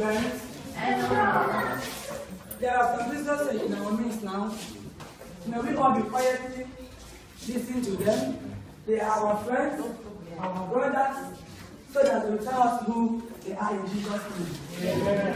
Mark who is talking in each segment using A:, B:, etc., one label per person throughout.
A: friends. There are some businesses in our midst now. May we all be quietly listening to them. They are our friends, our brothers, so that they will tell us who they are in Jesus' name. Amen.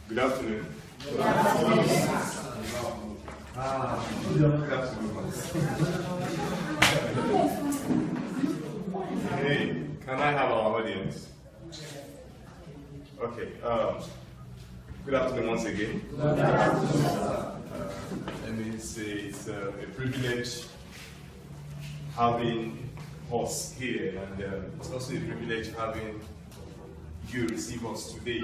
B: Good afternoon. Good afternoon. Hey, can I have our audience? Okay. Good afternoon once again. Let me say it's a privilege having us here, and it's also a privilege having you receive us today.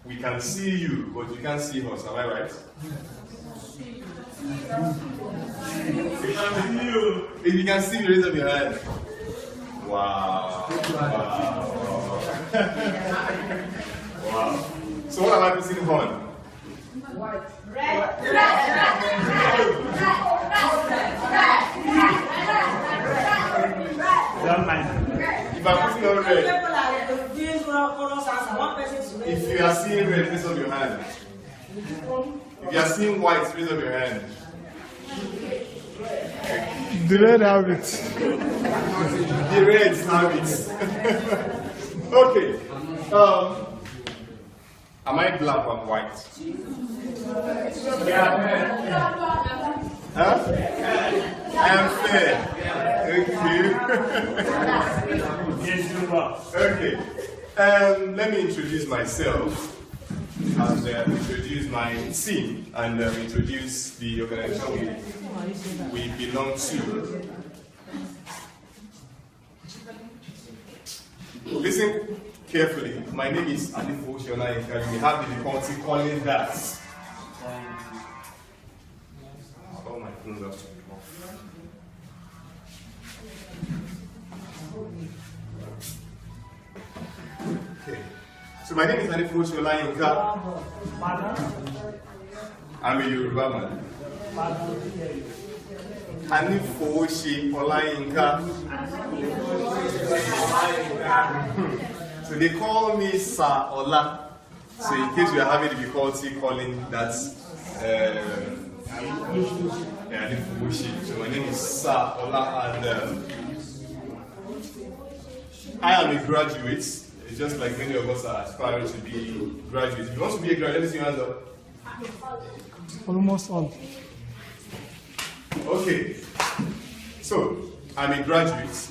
B: We can see you, but you can't see us, am I right? We can see you. If you can see me, raise up your hand. Wow. Wow. Wow. So what am I putting on?
A: White.
C: Red.
B: Don't mind. If I'm putting on red, if you are seeing red, raise up your hand. If you are seeing white, raise up your hand.
D: The red have it.
B: The reds have it. Okay. Am I black or white? Huh? I am fair. Thank you. Okay. Let me introduce myself and introduce my team and introduce the organization we belong to. Listen carefully. My name is Alifo Shionaika. You may have difficulty calling that. All my phones have to be off. Okay. So my name is Alifo Shionaika. I'm a Yoruba man. Alifo Shionaika. So they call me Sir Ola. So in case you are having difficulty calling that, so my name is Sir Ola, and I am a graduate. It's just like many of us are aspiring to be graduates. If you want to be a graduate, let me see your hands up.
D: Almost all.
B: Okay. So I'm a graduate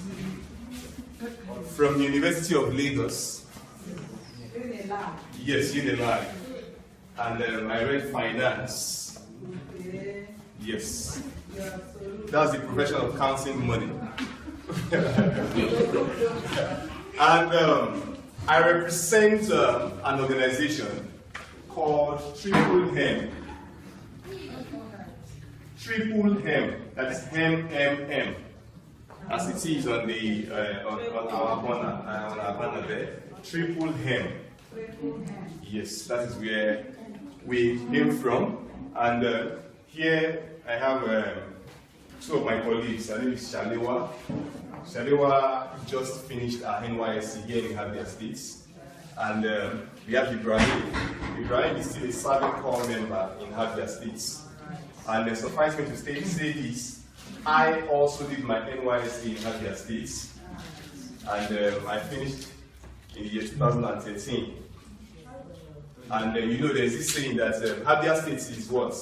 B: from the University of Lagos. Yes, UNILAG. And I read finance. Yes. That's the profession of counting money. And I represent an organization called Triple Hem. Triple Hem. That is HEM. As it is on the on our banner there. Triple Hem. Yes, that is where we came from. And here I have two of my colleagues. Her name is Shalewa. Shalewa just finished her NYSC here in Abia State. And we have Ibrahim. Ibrahim is still a serving corps member in Abia State. And suffice me to say this, I also did my NYSC in Abia State. And I finished in the year 2013. And you know, there's this saying that Abia State is what?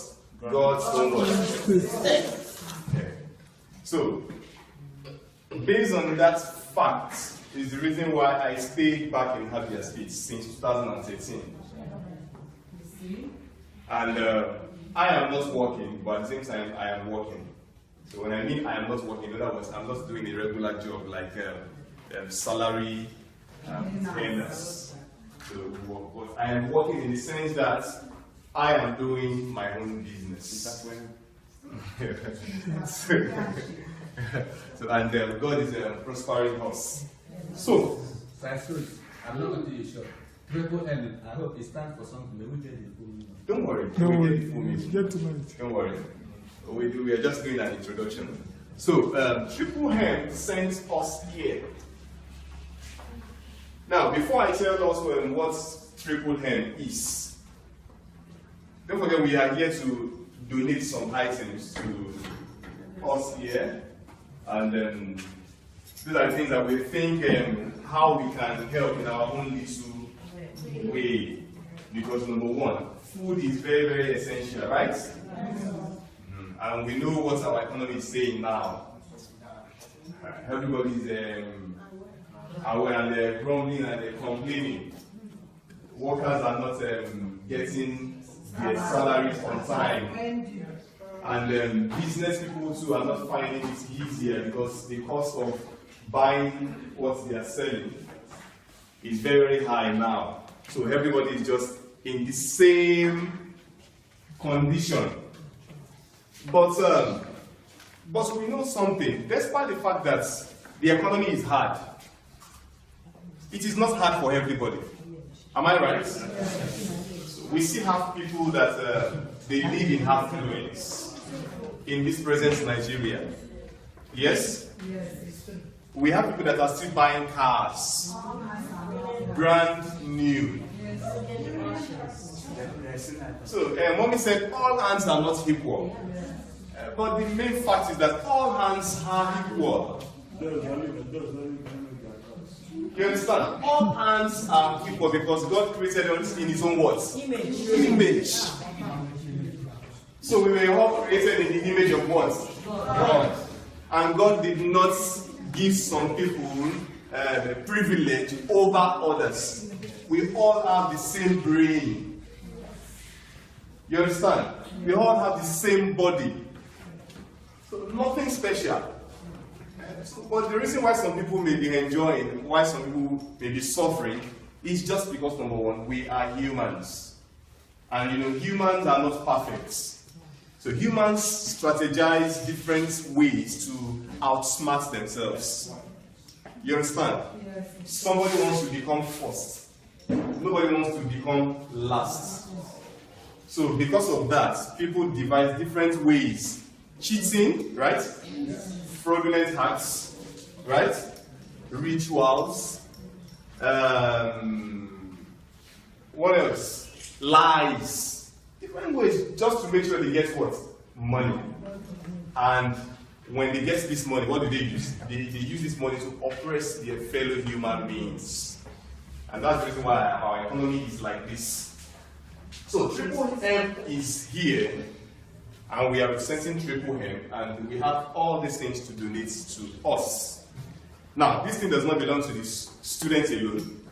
B: God's own what? Okay. So, based on that fact, is the reason why I stayed back in Habia State since 2013. And I am not working, but at the same time, I am working. So when I mean I am not working, in other words, I'm not doing a regular job like salary earners. So but I am working in the sense that I am doing my own business. So and God is prospering us. So,
C: I'm not going to be sure. Triple ended. I hope it stands for something. Maybe we get the full meaning.
B: Don't worry.
D: No,
B: We get the full meaning.
D: get tonight.
B: Don't worry. We are just doing an introduction. So, Triple Hem sent us here. Now, before I tell us what Triple Hem is, don't forget we are here to donate some items to us here. And these are the things that we think how we can help in our own little way. Because number one, food is very, very essential, right? And we know what our economy is saying now. Everybody's aware and they're grumbling and they're complaining. Workers are not getting their salaries on time. And business people too are not finding it easier because the cost of buying what they are selling is very, very high now. So everybody is just in the same condition. But we know something. Despite the fact that the economy is hard, it is not hard for everybody. Am I right? So we still have people that they live in affluence in this present Nigeria. Yes? We have people that are still buying cars, brand new. So, Mommy said all hands are not equal. But the main fact is that all hands are equal. You understand? All hands are equal because God created us in His own words. Image. So we were all created in the image of what? God. And God did not give some people the privilege over others. We all have the same brain. You understand? We all have the same body. So nothing special. But the reason why some people may be enjoying, why some people may be suffering, is just because, number one, we are humans. And you know, humans are not perfect. So humans strategize different ways to outsmart themselves. You understand? Somebody wants to become first. Nobody wants to become last. So because of that, people devise different ways. Cheating, right? Fraudulent acts, right? Rituals. What else? Lies. Different ways just to make sure they get what? Money. And when they get this money, what do they use? They use this money to oppress their fellow human beings. And that's the reason why our economy is like this. So Triple M is here, and we are representing Triple M, and we have all these things to donate to us. Now, this thing does not belong to the students alone,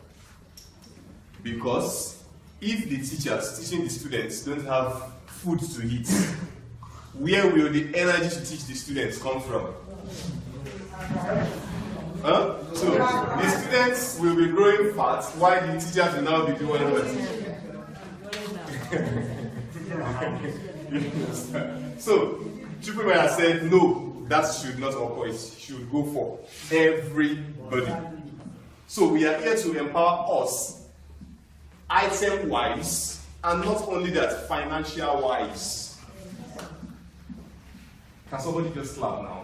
B: because if the teachers teaching the students don't have food to eat, where will the energy to teach the students come from? Huh? So the students will be growing fat, while the teachers will now be doing what? So Triple M has said no, that should not occur. It should go for everybody. So we are here to empower us, item-wise, and not only that, financial-wise. Can somebody just clap now?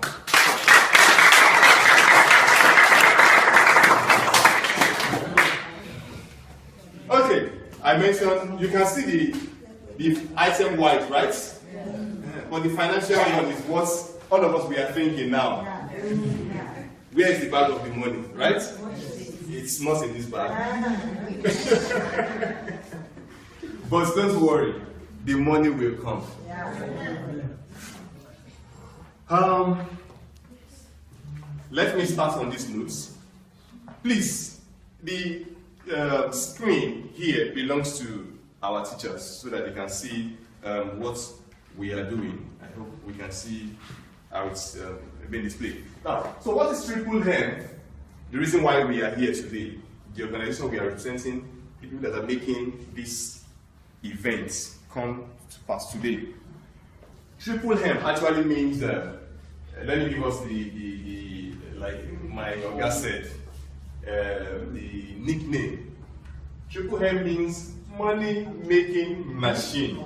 B: Okay, I mentioned, you can see the item-wise, right? But the financial one is what all of us we are thinking now. Where is the bag of the money, right? It's not in this bag. But don't worry, the money will come. Let me start on these notes. Please, the screen here belongs to our teachers so that they can see what we are doing. I hope we can see how it's being displayed. Now, so what is Triple Hem? The reason why we are here today, the organization we are representing, people that are making this event come to pass today. Triple Hem actually means, let me give us the like my Oga said, the nickname. Triple Hem means money making machine.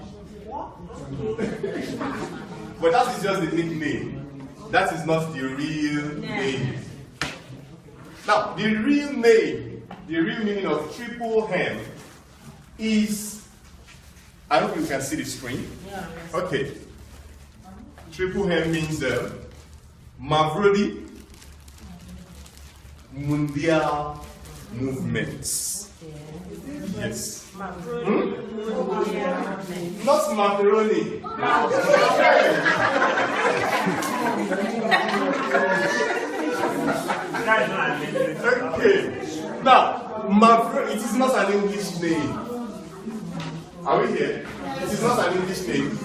B: But that is just the nickname. That is not the real name. Now, the real name, the real meaning of Triple Hem is, I hope you can see the screen. Okay. Triple Hem means Mavrodi Mundial Movements. Yes. Not macaroni. Okay. Now, it is not an English name. Are we here? It is not an English name.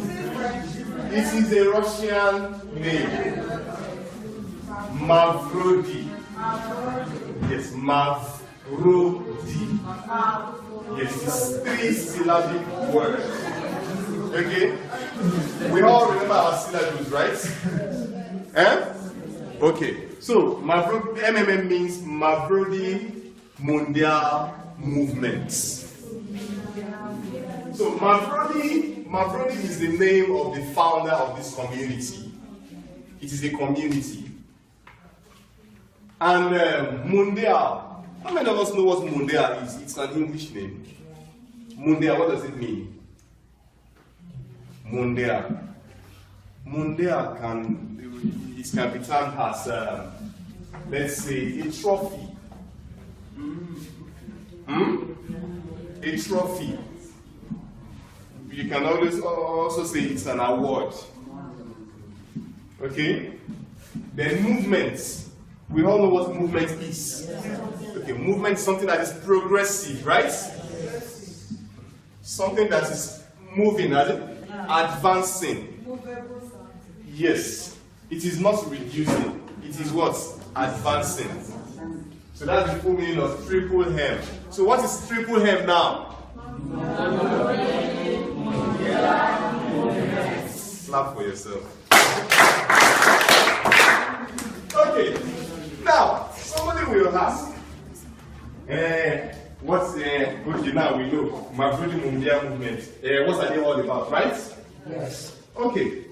B: It is a Russian name. Mavrodi. Yes, Mavrodi. Yes, it's 3-syllabic word. Okay? We all remember our syllables, right? Eh? Okay. So, Mavrodi, MMM means Mavrodi Mundial Movement. So, Mavrodi is the name of the founder of this community. It is a community. And Mundial, how many of us know what Mundial is? It's an English name. Mundial, what does it mean? Mundial. Mundial can be termed as, let's say, a trophy. A trophy. You can always also say it's an award. Okay? Then movements. We all know what movement is. Okay, movement is something that is progressive, right? Something that is moving, advancing. Yes. It is not reducing. It is what? Advancing. So that's the full meaning of Triple Hem. So what is Triple Hem now? Clap for yourself. Okay. Now, somebody will ask, what's okay, now we know, Mavrodi Mundial Movement. What are they all about, right?
E: Yes.
B: Okay.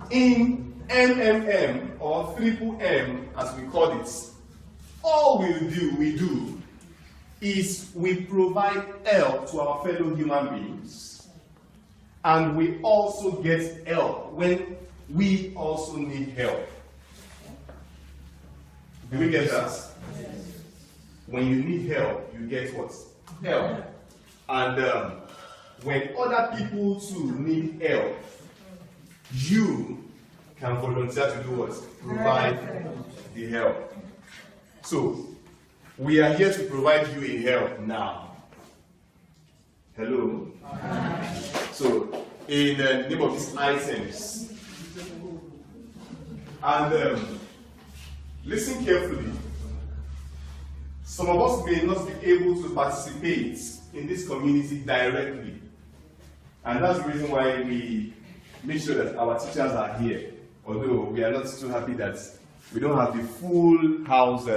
B: In MMM, or Triple M, as we call it, all we do is we provide help to our fellow human beings, and we also get help when we also need help. Do we get that? When you need help, you get what? Help. And when other people too need help, you can volunteer to do what? Provide the help. So, we are here to provide you a help now. Hello? So, in the name of these items, and listen carefully. Some of us may not be able to participate in this community directly. And that's the reason why we make sure that our teachers are here. Although we are not too happy that we don't have the full house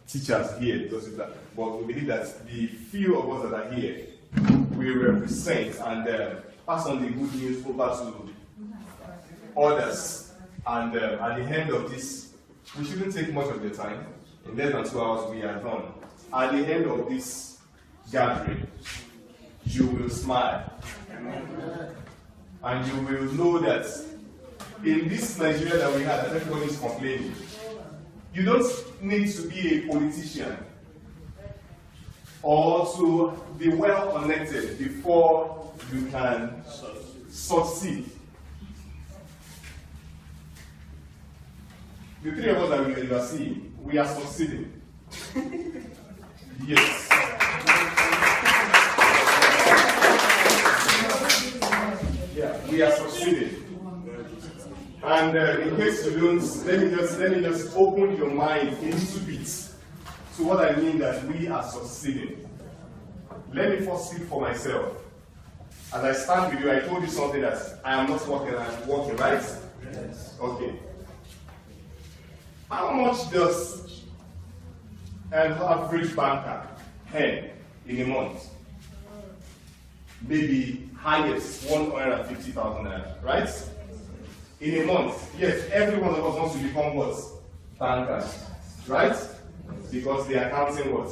B: teachers here, because of that. But we believe that the few of us that are here will represent and pass on the good news over to others. And at the end of this, we shouldn't take much of the time. In less than 2 hours, we are done. At the end of this gathering, you will smile. And you will know that in this Nigeria that we have, that everybody is complaining, you don't need to be a politician or to be well connected before you can succeed. The three of us that you are seeing, we are succeeding. Yes. Yeah, we are succeeding. And in case you don't, let me just open your mind a little bit to what I mean that we are succeeding. Let me first speak for myself. As I stand with you, I told you something that I am not working, I'm working, right? Yes. Okay. How much does an average banker earn in a month? Maybe highest 150,000 naira, right? In a month. Yes, every one of us wants to become what? Bankers, right? Because they are counting what?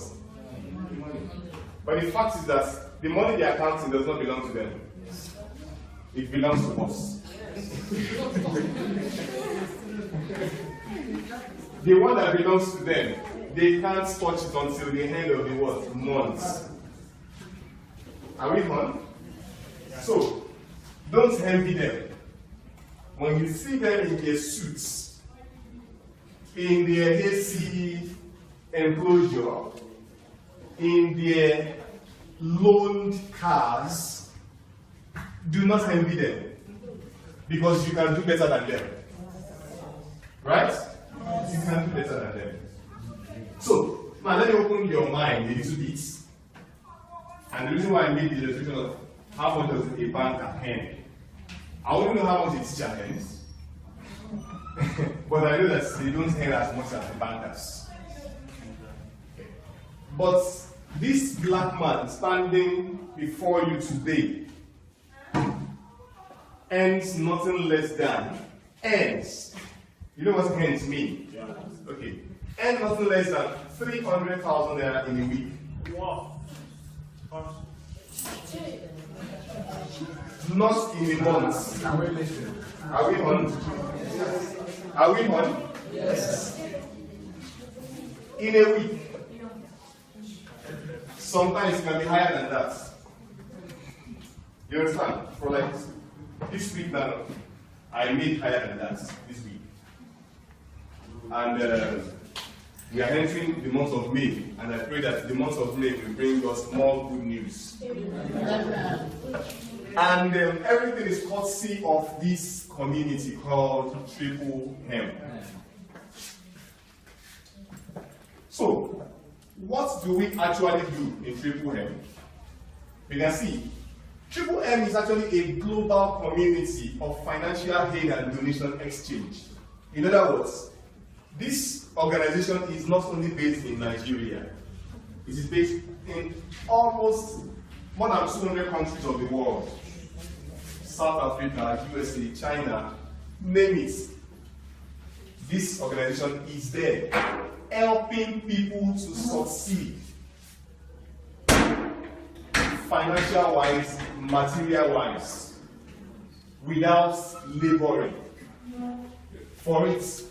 B: But the fact is that the money they are counting does not belong to them. It belongs to us. The one that belongs to them, they can't touch it until the end of the what? Month. Are we on? So, don't envy them. When you see them in their suits, in their AC enclosure, in their loaned cars, do not envy them, because you can do better than them. Right? You can do better than them. So, now let me open your mind a little bit. And the reason why I made the illustration of how much does a banker earn, I wouldn't know how much a teacher earns, but I know that they don't earn as much as the bankers. But this black man standing before you today earns nothing less than, you know what earns mean? Yeah. Okay. Earns nothing less than 300,000 naira in a week. Wow. Not in a month. Are we listening? Are we on? Are we on? Yes. In a week. Sometimes it can be higher than that. You understand? For like this week now, I made higher than that this week. And we are entering the month of May, and I pray that the month of May will bring us more good news. And everything is courtesy of this community called Triple M. So, what do we actually do in Triple M? We can see, Triple M is actually a global community of financial aid and donation exchange. In other words, this organization is not only based in Nigeria, it is based in almost more than 200 countries of the world. South Africa, USA, China, name it. This organization is there, helping people to succeed, financial-wise, material-wise, without laboring for it.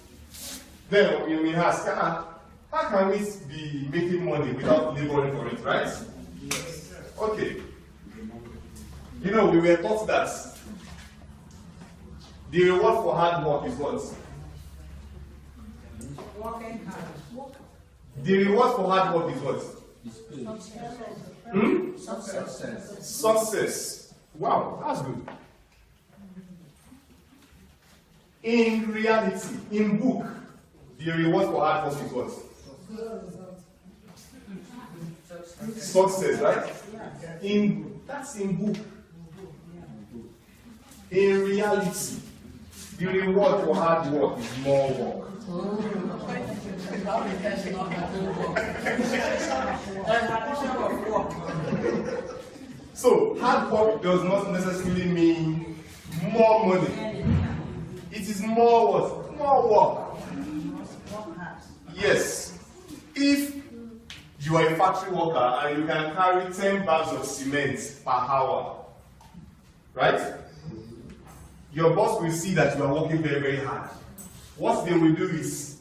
B: Then you may ask, how can we be making money without laboring for it, right? Yes. Okay. You know, we were taught that the reward for hard work is what?
E: Working hard.
B: The reward for hard work is what?
C: Success.
B: Success. Wow, that's good. In reality, in book, the reward for hard work is what? Success, right? That's in book. In reality, the reward for hard work is more work. So, hard work does not necessarily mean more money. It is more what? More work. Yes. If you are a factory worker and you can carry 10 bags of cement per hour, right? Your boss will see that you are working very, very hard. What they will do is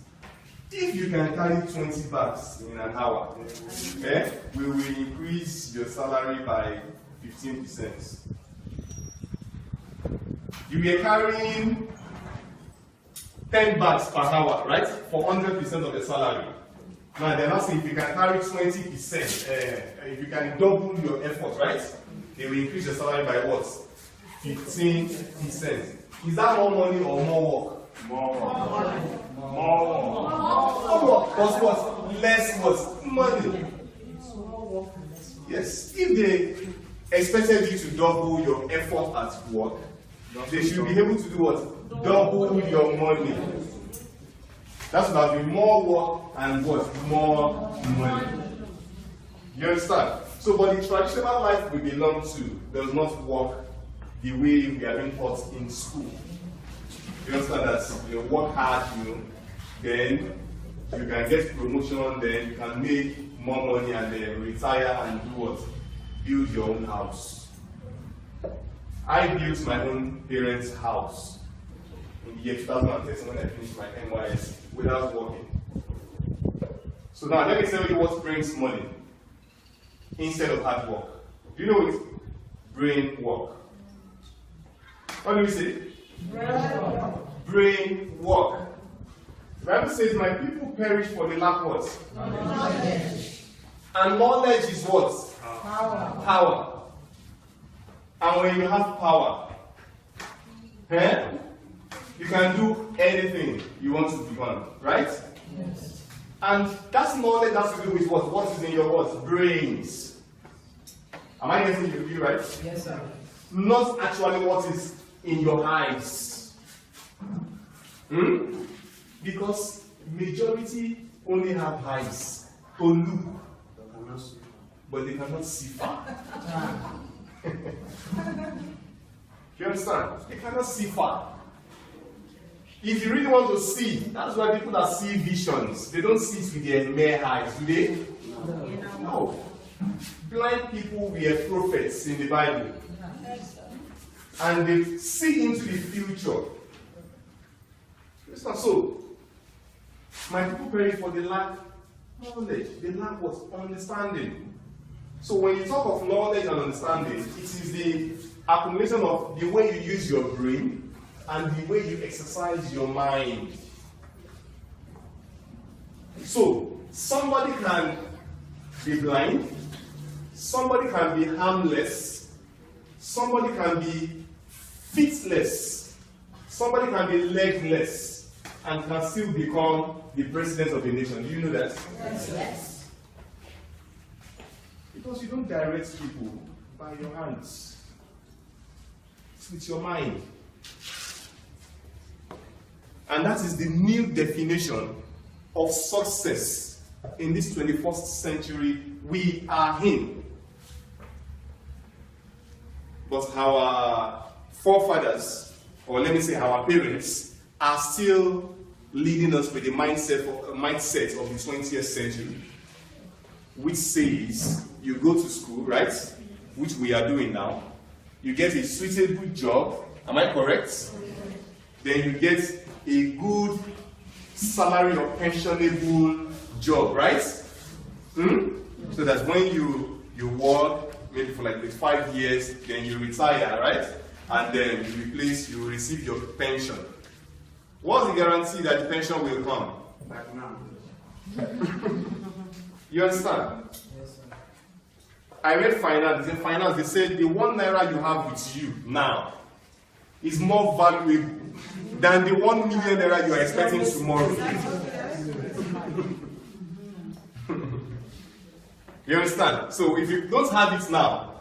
B: if you can carry 20 bags in an hour, we will increase your salary by 15%. You were carrying 10 bags per hour, right? For 100% of your salary. Now they're not saying if you can carry 20%, if you can double your effort, right? They will increase your salary by what? 15%. Is that more money or more work? More work. More work. Plus what? Less what? Money. Yes. If they expected you to double your effort at work, they should be able to do what? Double your money. That would have been more work and what? More money. You understand? So, but the traditional life we belong to does not work the way we are being taught in school. You understand that you work hard, then you can get promotion, then you can make more money and then retire and do what? Build your own house. I built my own parents' house in the year 2013 when I finished my NYS without working. So now let me tell you what brings money instead of hard work. Do you know it? Brain work. What do we say? Brain work. The Bible says, my people perish for the lack of what? Knowledge. And knowledge is what? Power. And when you have power, you can do anything you want to become, right? Yes. And that knowledge has to do with what? What is in your what? Brains. Am I getting you right?
A: Yes, sir.
B: Not actually what is in your eyes. Because majority only have eyes to look, but they cannot see far. You understand? They cannot see far. If you really want to see, that's why people that see visions, they don't see it with their mere eyes, do they? No. Blind people were prophets in the Bible. And they see into the future. It's not so. My people perish for the lack of knowledge. They lack what? Understanding. So when you talk of knowledge and understanding, it is the accumulation of the way you use your brain and the way you exercise your mind. So somebody can be blind, somebody can be harmless, somebody can be feetless, somebody can be legless, and can still become the president of a nation. Do you know that?
A: Yes.
B: Because you don't direct people by your hands. It's with your mind. And that is the new definition of success in this 21st century we are in. But our forefathers, or let me say our parents, are still leading us with the mindset of the 20th century, which says you go to school, right? Which we are doing now. You get a suitable job. Am I correct? Then you get a good salary or pensionable job, right? So that when you work maybe for like 5 years, then you retire, right? And then you receive your pension. What's the guarantee that the pension will come? Like now. You understand?
A: Yes, sir.
B: I read finance. In finance, they said the 1 naira you have with you now is more valuable than the 1 million naira you are expecting tomorrow. You understand? So if you don't have it now,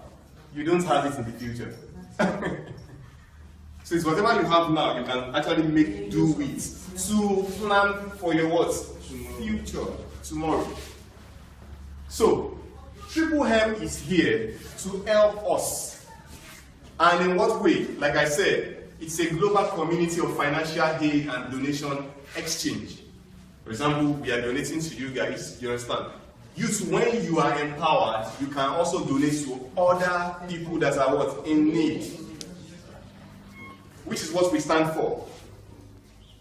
B: you don't have it in the future. So it's whatever you have now, you can actually make do with to plan for your what? Future, tomorrow. So, Triple M is here to help us. And in what way? Like I said, it's a global community of financial aid and donation exchange. For example, we are donating to you guys, you understand? When you are empowered, you can also donate to other people that are what? In need. Which is what we stand for.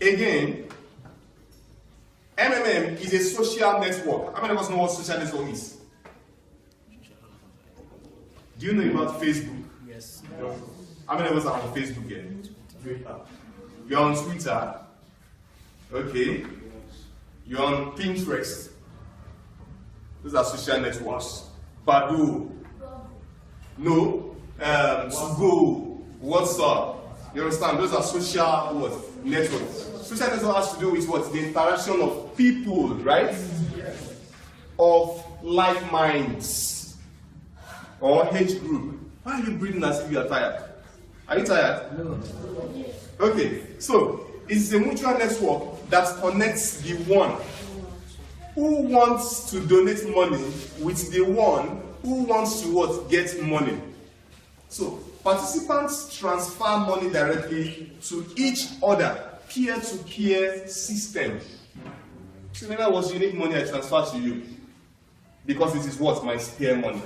B: Again, MMM is a social network. How many of us know what social network is? Do you know about Facebook?
E: Yes.
B: How many of us are on Facebook here? You're on Twitter. Okay. You're on Pinterest. Those are social networks. Badoo. No. Go. WhatsApp. You understand? Those are social what? Networks. Social network has to do with what? The interaction of people, right? Of like minds or age group. Why are you breathing as if you are tired? Are you tired?
E: No.
B: Okay, so it's a mutual network that connects the one who wants to donate money with the one who wants to what? Get money. So participants transfer money directly to each other, peer-to-peer system. So in other words, you need money I transfer to you because it is what? My spare money.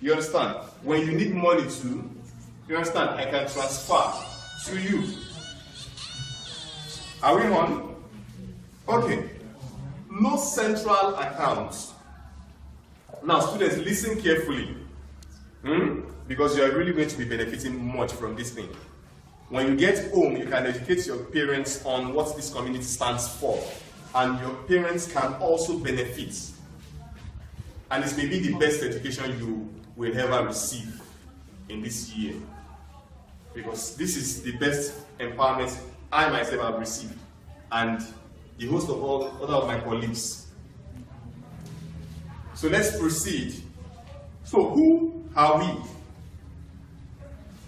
B: You understand? When you need money to, you understand? I can transfer to you. Are we on? Okay. No central account. Now, students, listen carefully. Because you are really going to be benefiting much from this thing. When you get home, you can educate your parents on what this community stands for. And your parents can also benefit. And it may be the best education you will ever receive in this year. Because this is the best empowerment I myself have received. And the host of all other of my colleagues. So let's proceed. So who are we?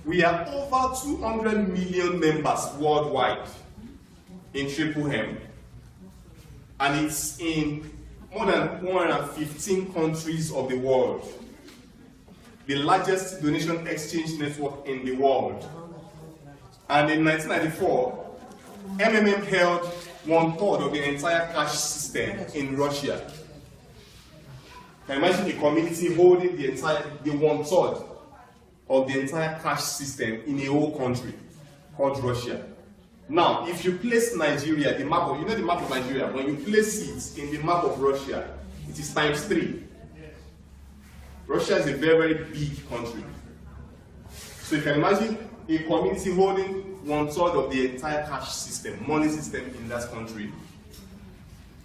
B: We are over 200 million members worldwide in Triple M. And it's in more than 115 countries of the world. The largest donation exchange network in the world. And in 1994, MMM held 1/3 of the entire cash system in Russia. Can you imagine a community holding the 1/3 of the entire cash system in a whole country called Russia? Now, if you place Nigeria, the map of, you know the map of Nigeria, when you place it in the map of Russia, it is ×3. Russia is a very, very big country. So you can imagine a community holding 1/3 of the entire cash system, money system in that country.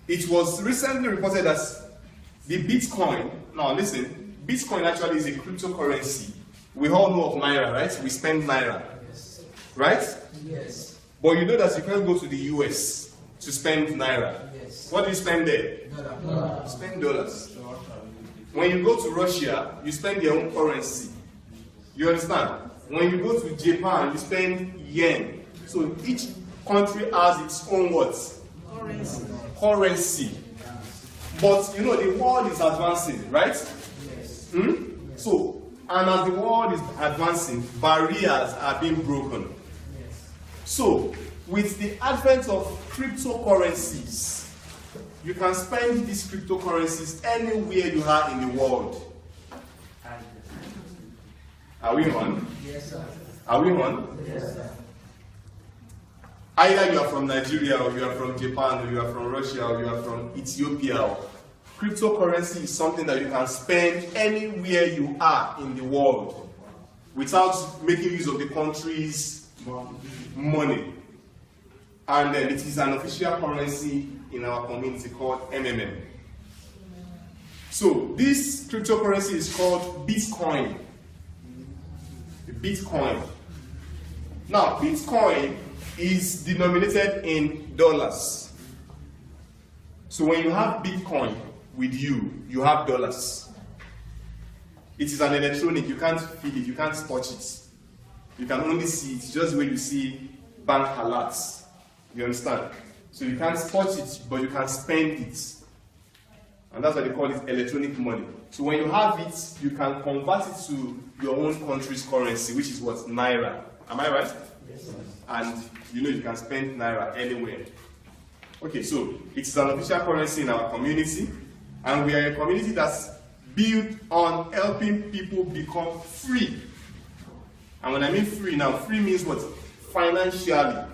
B: It was recently reported that the Bitcoin, now listen, Bitcoin actually is a cryptocurrency. We all know of Naira, right? We spend Naira, right?
E: Yes.
B: But you know that you can't go to the US to spend Naira.
E: Yes.
B: What do you spend there?
E: Dollar.
B: Spend dollars. When you go to Russia, you spend your own currency. You understand? When you go to Japan, you spend yen. So each country has its own what? Currency. But you know, the world is advancing, right?
E: Yes.
B: So, and as the world is advancing, barriers are being broken.
E: Yes.
B: So, with the advent of cryptocurrencies, you can spend these cryptocurrencies anywhere you are in the world. Are we on?
E: Yes, sir.
B: Are we on?
E: Yes, sir.
B: Either you are from Nigeria, or you are from Japan, or you are from Russia, or you are from Ethiopia. Cryptocurrency is something that you can spend anywhere you are in the world without making use of the country's money. And it is an official currency in our community called MMM. So this cryptocurrency is called Bitcoin. Bitcoin. Now, Bitcoin is denominated in dollars. So when you have Bitcoin with you, you have dollars. It is an electronic, you can't feel it, you can't touch it. You can only see it, just where you see bank alerts. You understand? So you can't touch it, but you can spend it. And that's why they call it electronic money. So when you have it, you can convert it to your own country's currency, which is what? Naira. Am I right?
E: Yes, sir.
B: And you know you can spend Naira anywhere. Okay, so it's an official currency in our community, and we are a community that's built on helping people become free. And when I mean free now, free means what? Financially.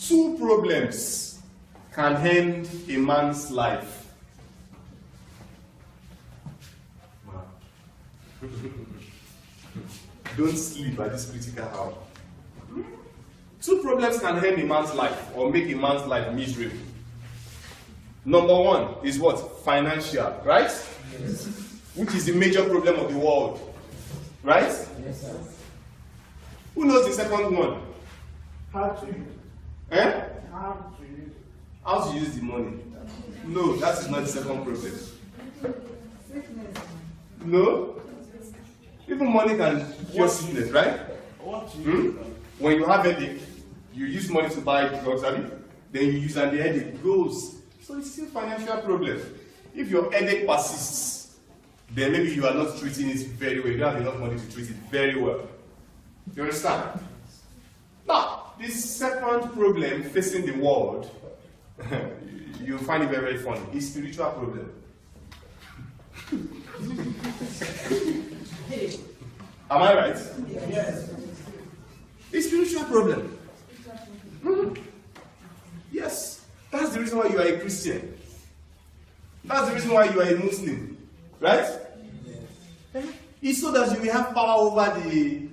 B: 2 problems can end a man's life. Don't sleep at this critical hour. 2 problems can end a man's life or make a man's life miserable. Number 1 is what? Financial, right?
E: Yes.
B: Which is the major problem of the world, right?
E: Yes, sir.
B: Who knows the second one?
A: How to use?
B: Eh?
A: How to use?
B: How to use the money? No, that is not the second problem. No? Even money can cure sickness, right? When you have headache, you use money to buy drugs, then you use and the headache goes. So it's still a financial problem. If your headache persists, then maybe you are not treating it very well. You don't have enough money to treat it very well. You understand? Now, this second problem facing the world, you'll find it very, very funny. It's spiritual problem. Am I right?
A: Yes.
B: It's spiritual problem. Yes. That's the reason why you are a Christian. That's the reason why you are a Muslim. Right? Yes. It's so that you may have power over the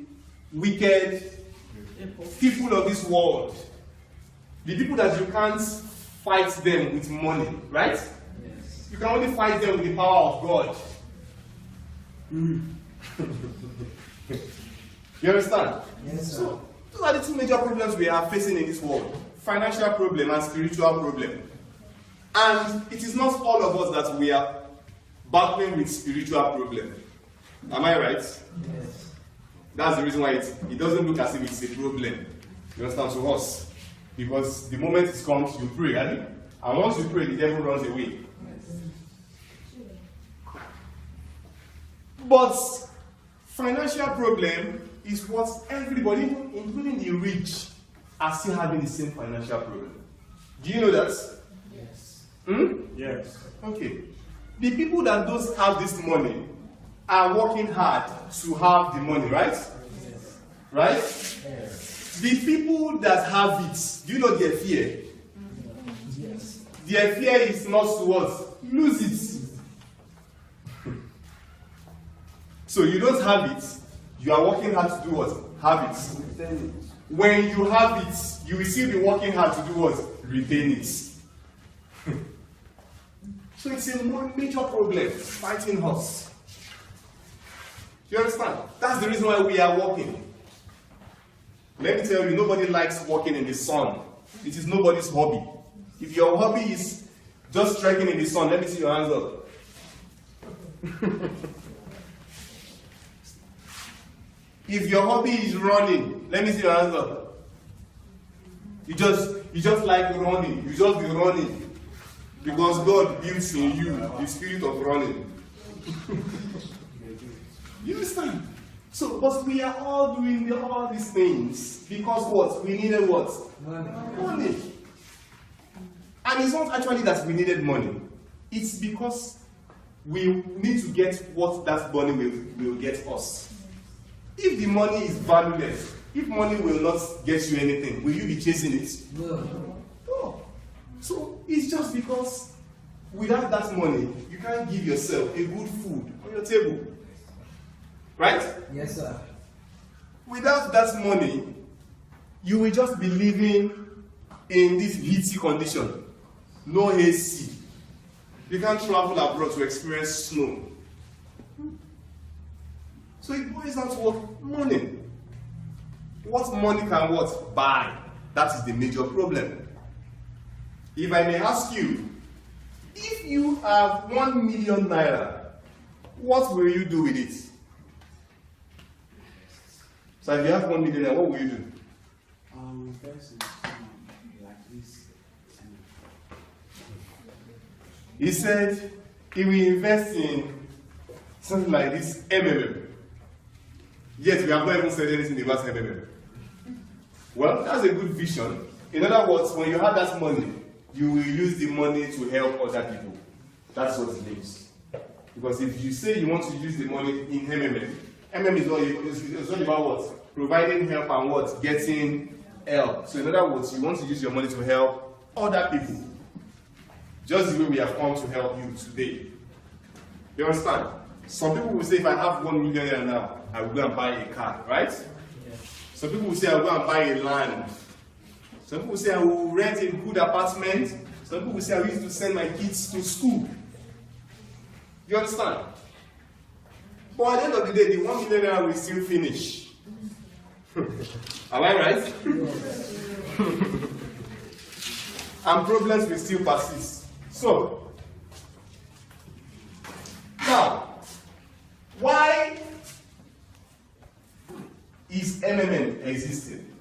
B: wicked people of this world. The people that you can't fight them with money. Right? Yes. You can only fight them with the power of God. You understand?
E: Yes, sir.
B: So, those are the 2 major problems we are facing in this world. Financial problem and spiritual problem. And it is not all of us that we are battling with spiritual problem. Am I right?
E: Yes.
B: That's the reason why it doesn't look as if it's a problem. You understand, to us. Because the moment it comes, you pray, right? And once you pray, the devil runs away. But financial problem is what everybody, including the rich, are still having the same financial problem. Do you know that?
E: Yes.
B: Yes. Okay. The people that don't have this money are working hard to have the money, right?
E: Yes.
B: Right?
E: Yes.
B: The people that have it, do you know their fear?
E: Yes.
B: Their fear is not to what? Lose it. So you don't have it, you are working hard to do what? Have it. When you have it, you will still be working hard to do what? Retain it. So it's a major problem fighting us. Do you understand? That's the reason why we are working. Let me tell you, nobody likes working in the sun. It is nobody's hobby. If your hobby is just striking in the sun, let me see your hands up. If your hobby is running, let me see your hands up. You just like running. You just be running. Because God builds in you the spirit of running. You understand? So, but we are all doing all these things because what? We needed what? Money. And it's not actually that we needed money. It's because we need to get what that money will get us. If the money is valueless, if money will not get you anything, will you be chasing it? No. So it's just because without that money, you can't give yourself a good food on your table. Right?
E: Yes, sir.
B: Without that money, you will just be living in this heaty condition. No AC. You can't travel abroad to experience snow. So it boils down to what? Money. What money can what? Buy. That is the major problem. If I may ask you, if you have 1 million naira, what will you do with it? So if you have 1 million naira, what will you do?
F: Invest in something like this.
B: He said he will invest in something like this MMM. Yet we have not even said anything about MMM. Well, that's a good vision. In other words, when you have that money, you will use the money to help other people. That's what it means. Because if you say you want to use the money in MMM is all about what? Providing help and what? Getting help. So in other words, you want to use your money to help other people. Just the way we have come to help you today. You understand? Some people will say, if I have 1 million naira now, I will go and buy a car, right?
E: Yes.
B: Some people will say, I will go and buy a land. Some people will say, I will rent a good apartment. Some people will say, I will use to send my kids to school. You understand? But at the end of the day, the 1 million naira will still finish. Am I right? And problems will still persist. So, now, why is MMM existing?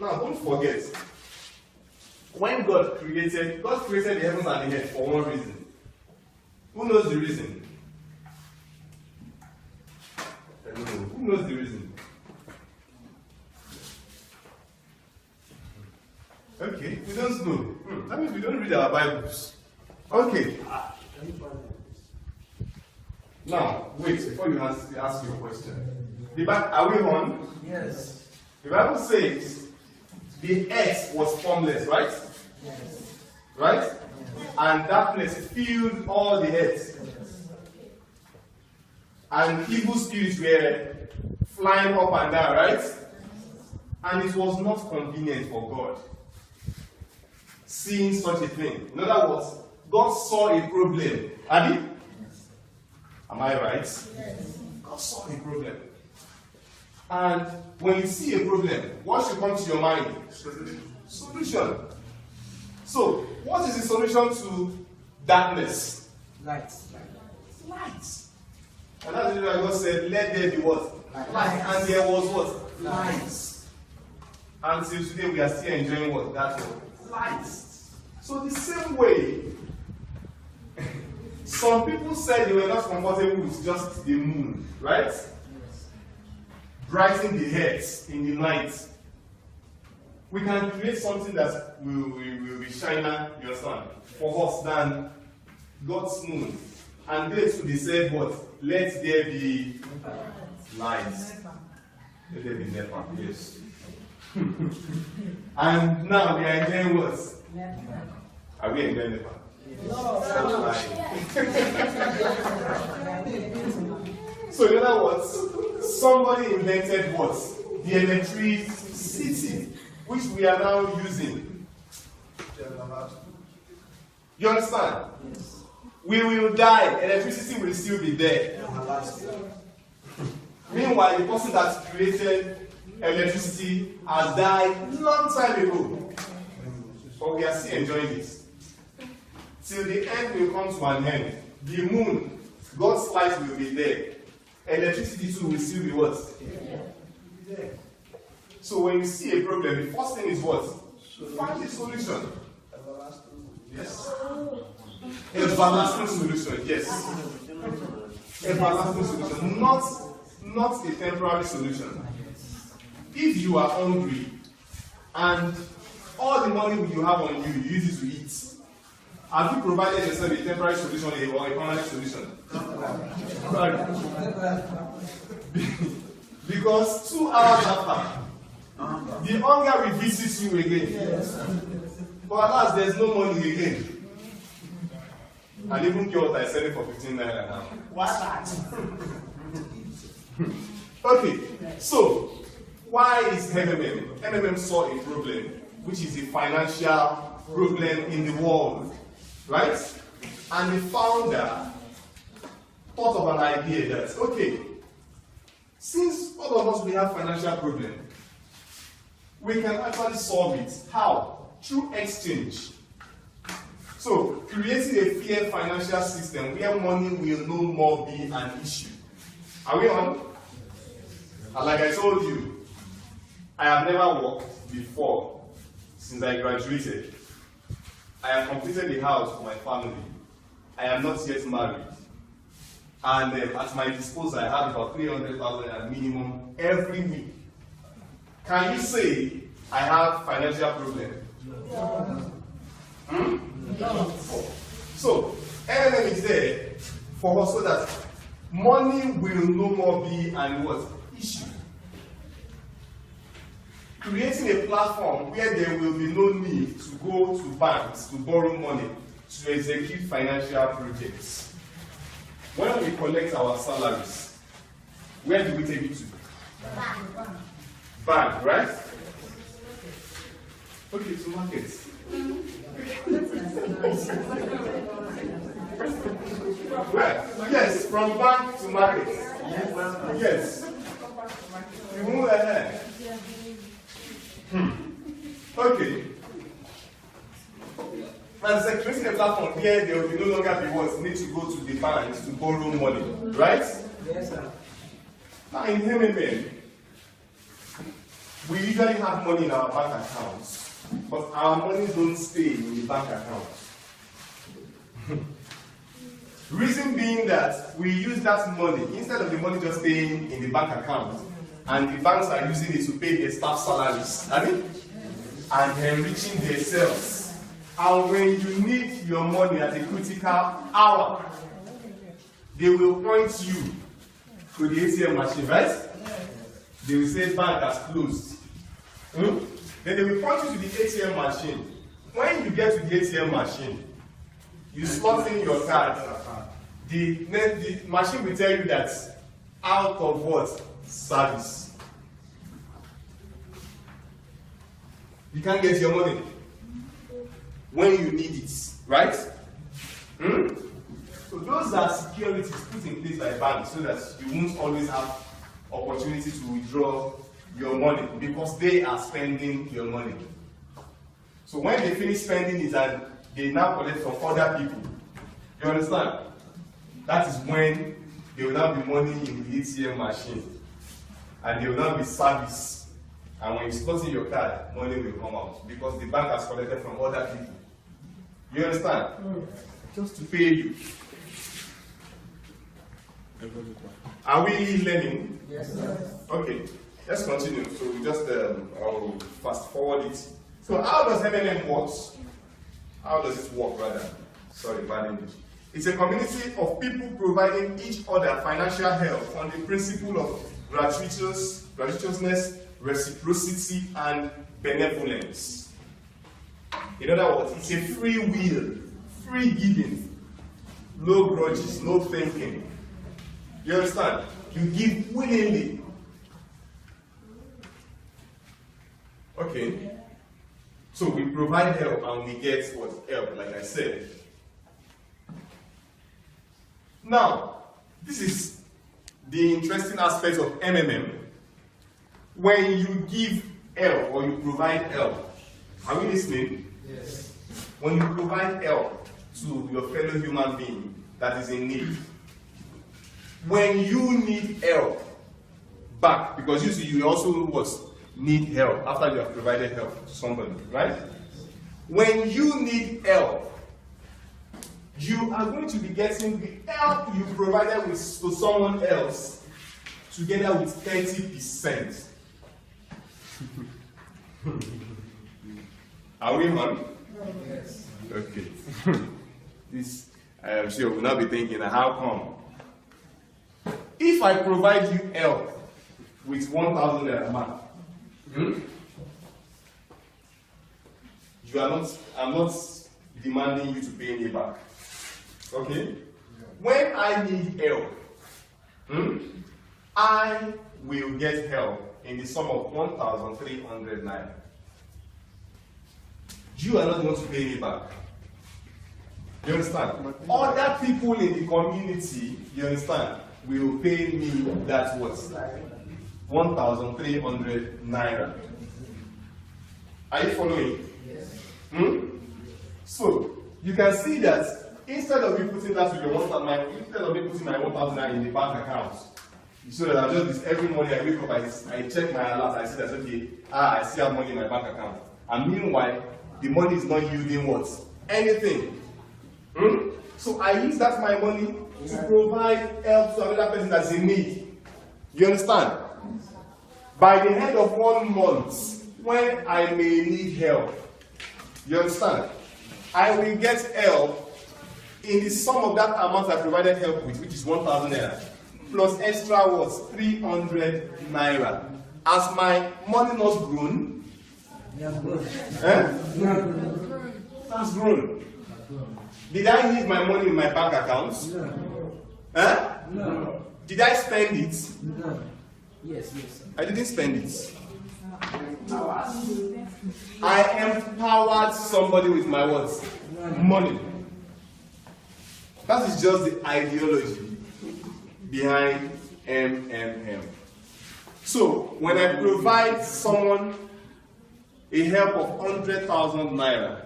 B: Now, don't forget, when God created the heavens and the earth for one reason. Who knows the reason? I don't know. Who knows the reason? Okay, we don't know. That means we don't read our Bibles. Okay. Now, wait, before you ask your question. Are we on?
E: Yes.
B: The Bible says the earth was formless, right?
E: Yes.
B: Right?
E: Yes.
B: And darkness filled all the earth. And evil spirits were flying up and down, right? And it was not convenient for God seeing such a thing. In other words, God saw a problem. Abi?
E: Yes.
B: Am I right?
E: Yes.
B: God saw a problem. And when you see a problem, what should come to your mind? Solution. So, what is the solution to darkness?
E: Light.
B: Light. And that's why God said, let there be what? Light. And there was what? Light. Until today we are still enjoying what? That word. Light. So the same way, some people said they were not comfortable with just the moon, right?
E: Yes.
B: Brightening the heads in the night. We can create something that will be shiner, you understand, for us than God's moon. And they too, they said what? Let there be light. Let there be Nepa, yes. And now we are enjoying what? Are we enjoying Nepa? So in other words, somebody invented what? The electricity, which we are now using. You understand?
E: Yes.
B: We will die, electricity will still be there. Meanwhile, the person that created electricity has died long time ago. But we are still enjoying it. Till the end will come to an end. The moon, God's light will be there. Electricity too will still be what? There. So when you see a problem, the first thing is what? Find a solution. Yes. Everlasting solution, yes. Everlasting solution, not a temporary solution. If you are hungry and all the money you have on you, you use it to eat, have you provided yourself a temporary solution or a permanent solution? Because 2 hours after, the hunger revisits you again. But alas, there's no money again. And even pure water is selling for 15 naira now. What's that? Okay, so why is MMM? MMM saw a problem, which is a financial problem in the world, right? And the founder thought of an idea that, okay, since all of us we have financial problem, we can actually solve it. How? Through exchange. So, creating a fair financial system where money will no more be an issue. Are we on? And like I told you, I have never worked before since I graduated. I have completed the house for my family. I am not yet married. And at my disposal, I have about 300,000 at minimum every week. Can you say I have financial problem? No. So, MMM is there for us so that money will no more be an what? Issue. creating a platform where there will be no need to go to banks to borrow money to execute financial projects. When we collect our salaries, where do we take it to? Bank, right? Okay, to markets. Where? Yes, from bank to market. Yes. You move ahead. Okay. And it's creating a platform where there will no longer be what need to go to the banks to borrow money, right?
E: Yes, sir.
B: Now in MMM, we usually have money in our bank accounts, but our money don't stay in the bank account. Reason being that we use that money, instead of the money just staying in the bank account, and the banks are using it to pay their staff salaries, and enriching themselves. And when you need your money at a critical hour, they will point you to the ATM machine, right? They will say bank has closed. Then they will point you to the ATM machine. When you get to the ATM machine, you slot in your card. The machine will tell you that out of what? Service. You can't get your money when you need it, right? So those are securities put in place by banks so that you won't always have opportunity to withdraw your money because they are spending your money. So when they finish spending it and they now collect from other people, you understand? That is when there will now be money in the ATM machine and there will now be service. And when you slot in your card, money will come out because the bank has collected from other people. You understand? Just to pay you. Are we learning?
E: Yes, sir.
B: Okay, let's continue. So we just I'll fast forward it. So how does MMM work? How does it work rather? Sorry, bad English. It's a community of people providing each other financial help on the principle of gratuitousness, reciprocity, and benevolence. In other words, it's a free will, free giving, no grudges, no thinking. You understand? You give willingly. Okay. So we provide help and we get what? Help, like I said. Now, this is the interesting aspect of MMM. When you give help or you provide help, are we listening?
E: Yes.
B: When you provide help to your fellow human being that is in need, when you need help back, because you see, you also need help after you have provided help to somebody, right? When you need help, you are going to be getting the help you provided to someone else together with 30%. Are we on?
E: Yes.
B: Okay. This, I am sure, will not be thinking, how come? If I provide you help with 1,000 naira a month, I'm not demanding you to pay me back. Okay? When I need help, I will get help in the sum of 1,300 naira. You are not going to pay me back. You understand? Other people in the community, you understand, will pay me that what? 1,300 naira. Are you following?
E: Yes.
B: So you can see that instead of me putting that to your instead of me putting my 1,000 naira in the bank account, so that I just every morning I wake up, I check my alert, I see that okay, I still have money in my bank account. And meanwhile, the money is not yielding what? Anything. So I use that my money to provide help to another person that's in need. You understand? By the end of 1 month, when I may need help, you understand? I will get help in the sum of that amount I provided help with, which is 1,000 naira, plus extra what? 300 naira. As my money not grown, That's grown. Did I need my money in my bank account?
E: No.
B: Did I spend it?
E: No. Yes, yes.
B: I didn't spend it. I empowered somebody with my words. Money. That is just the ideology behind MMM. So, when I provide someone a help of 100,000 naira,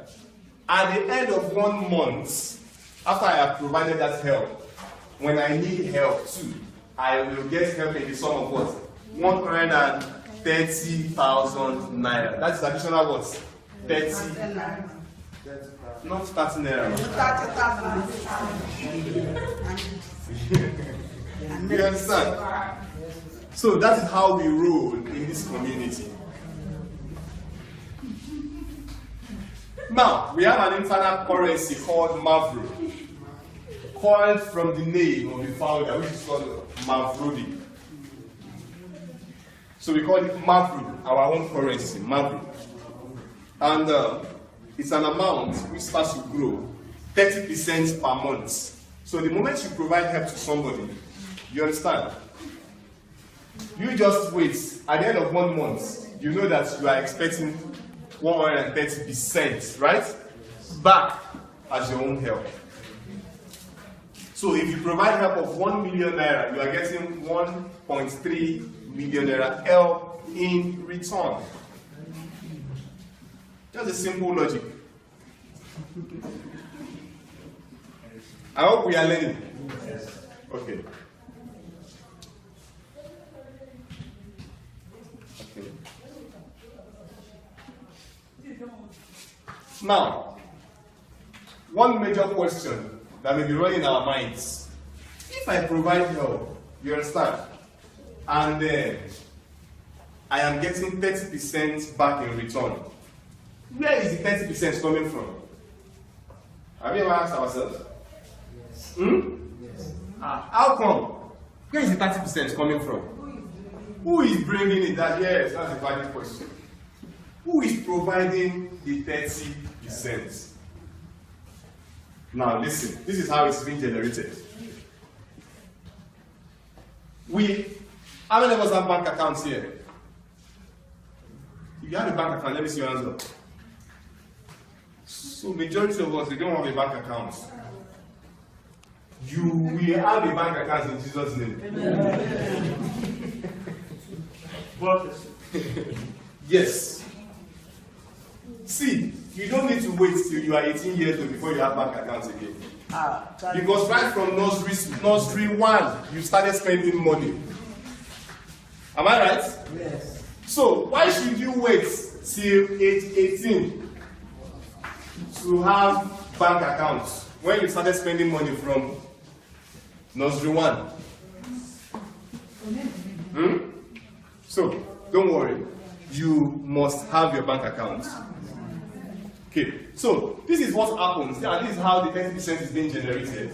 B: at the end of 1 month, after I have provided that help, when I need help too, I will get help in the sum of what? 130,000 naira. That is additional what? 30. Not 30 naira. You understand? So that is how we roll in this community. Now, we have an internal currency called Mavro, coined from the name of the founder, which is called Mavrodi. So we call it Mavro, our own currency, Mavro. And it's an amount which starts to grow 30% per month. So the moment you provide help to somebody, you understand? You just wait. At the end of 1 month, you know that you are expecting 130%, right? Back as your own help. So if you provide help of 1 million naira, you are getting 1.3 million naira help in return. Just a simple logic. I hope we are learning. Okay. Now, one major question that may be running in our minds: if I provide help, you understand, and I am getting 30% back in return, where is the 30% coming from? Have you ever asked ourselves?
E: Yes.
B: Yes. How come? Where is the 30% coming from? Who is bringing it? Yes, that's a valid question. Who is providing the 30%? Now listen, this is how it's being generated. How many of us have bank accounts here? If you have a bank account, let me see your hands up. So majority of us, we don't have a bank account. You will have a bank account in Jesus' name. Yes. See, you don't need to wait till you are 18 years old before you have bank accounts again. Because right from nursery 1, you started spending money. Am I right?
E: Yes.
B: So why should you wait till age 18 to have bank accounts when you started spending money from nursery 1? So don't worry, you must have your bank account. Okay, so this is what happens, and this is how the 30% is being generated.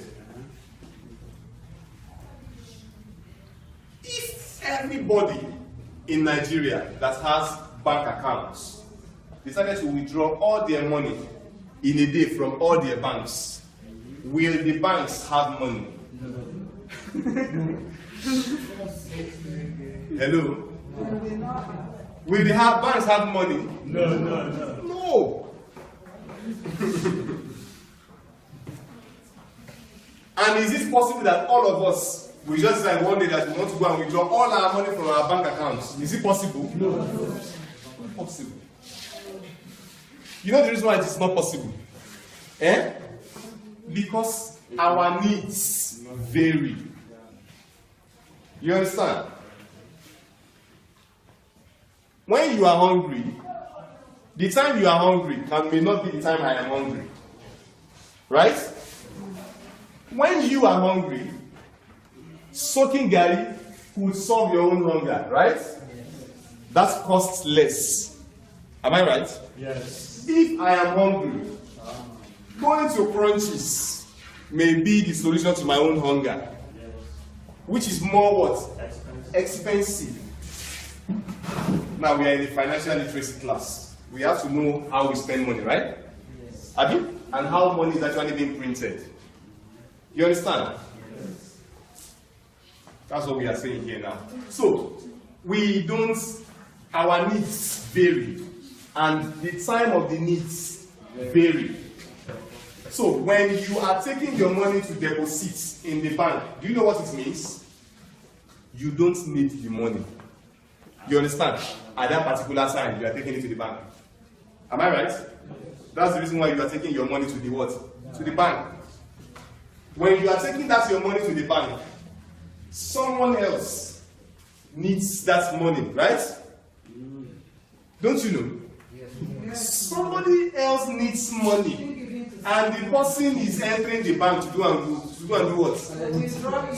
B: If everybody in Nigeria that has bank accounts decided to withdraw all their money in a day from all their banks, will the banks have money? Hello? Will the banks have money? No. And is it possible that all of us, we just decide one day that we want to go and withdraw all our money from our bank accounts? Is it possible? No. Not possible. You know the reason why it is not possible? Because our needs vary. You understand? When you are hungry, the time you are hungry may not be the time I am hungry. Right? When you are hungry, soaking garri would solve your own hunger, right? That costs less. Am I right?
F: Yes.
B: If I am hungry, going to crunches may be the solution to my own hunger, which is more what? Expensive. Now we are in the financial literacy class. we have to know how we spend money, right?
E: Yes.
B: Have you? And how money is actually being printed. You understand?
E: Yes.
B: That's what we are saying here now. So, our needs vary, and the time of the needs vary. So, when you are taking your money to deposit in the bank, do you know what it means? You don't need the money. You understand? At that particular time, you are taking it to the bank. Am I right? That's the reason why you are taking your money to the what? To the bank. When you are taking your money to the bank, someone else needs that money, right? Don't you know? Somebody else needs money, and the person is entering the bank to do what?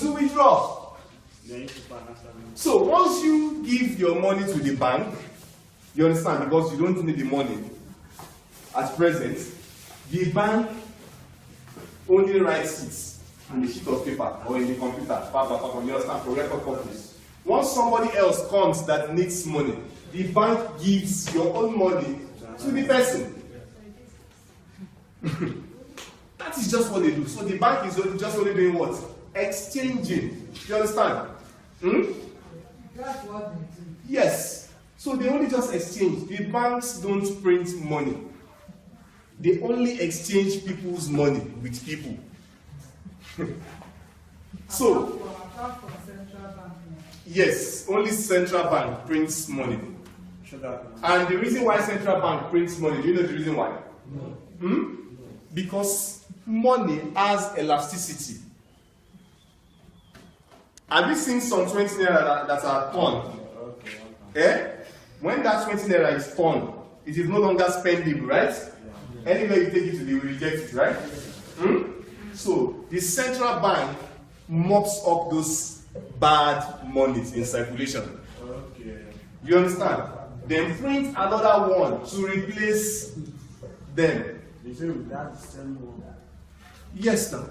B: To withdraw. So once you give your money to the bank, you understand, because you don't need the money at present, the bank only writes it on the sheet of paper or in the computer. You understand, for record purposes. Once somebody else comes that needs money, the bank gives your own money to the person. That is just what they do. So the bank is just only doing what? Exchanging. You understand?
A: That's what they do.
B: Yes. So they only just exchange. The banks don't print money. They only exchange people's money with people. So,
A: Apart from central bank.
B: yes, only central bank prints money. And the reason why central bank prints money, do you know the reason why? No. Because money has elasticity. Have you seen some 20 naira that are torn? When that 20 naira is torn, it is no longer spendable, right? Anywhere you take it to, they will reject it, right? So the central bank mops up those bad monies in circulation. You understand? Then print another one to replace them.
F: They say that's the same one.
B: Yes, now.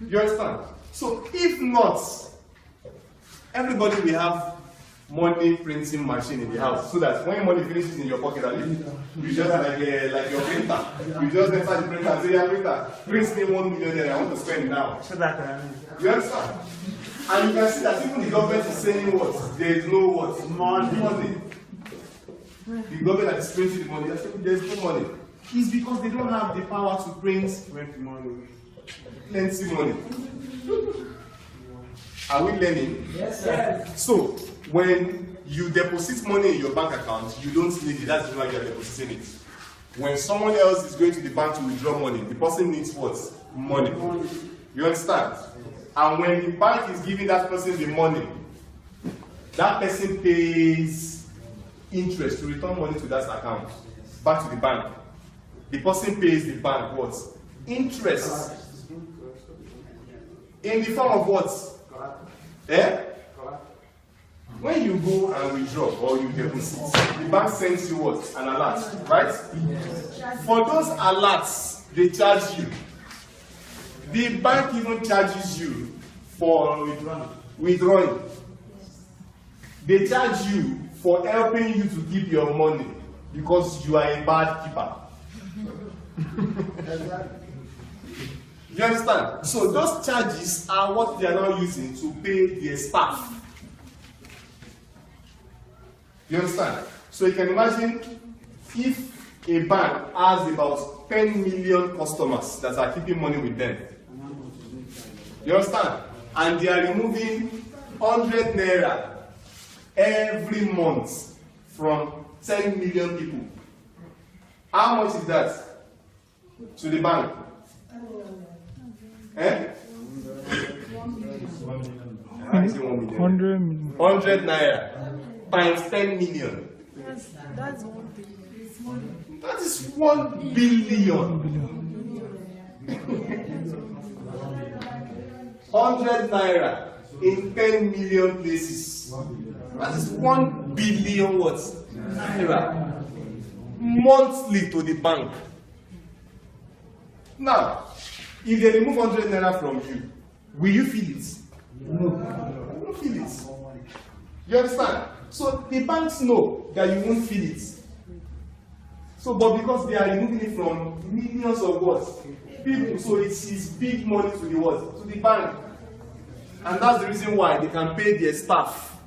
B: You understand? So if not, everybody will have money printing machine in the house, so that when money finishes in your pocket, you just like your printer. You just enter the printer and say, "Yeah, printer, print me 1 million and I want to spend now." You understand? And you can see that even the government is saying what? There is no what? Money. The government that is printing the money, there is no money. It's because they don't have the power to print plenty money. Are we learning?
E: Yes, sir.
B: So, when you deposit money in your bank account, you don't need it. That's why you are depositing it. When someone else is going to the bank to withdraw money, the person needs what? Money. You understand? And when the bank is giving that person the money, that person pays interest to return money to that account, back to the bank. The person pays the bank what? Interest. In the form of what? When you go and withdraw or you deposit, the bank sends you what? An alert, right? For those alerts, they charge you. The bank even charges you for withdrawing. They charge you for helping you to keep your money because you are a bad keeper. You understand? So those charges are what they are now using to pay their staff. You understand? So you can imagine if a bank has about 10 million customers that are keeping money with them. You understand? And they are removing 100 naira every month from 10 million people. How much is that to the bank?
D: 100 million.
B: 100 naira times 10 million.
A: That's one thing.
B: That is 1 billion. 100 naira in 10 million places. That is 1 billion what? Naira. Monthly to the bank. Now, if they remove 100 naira from you, will you feel it? No. You won't feel it. You understand? So the banks know that you won't feel it. So, but because they are removing it from millions of what? People, so it is big money to the what? To the bank. And that's the reason why they can pay their staff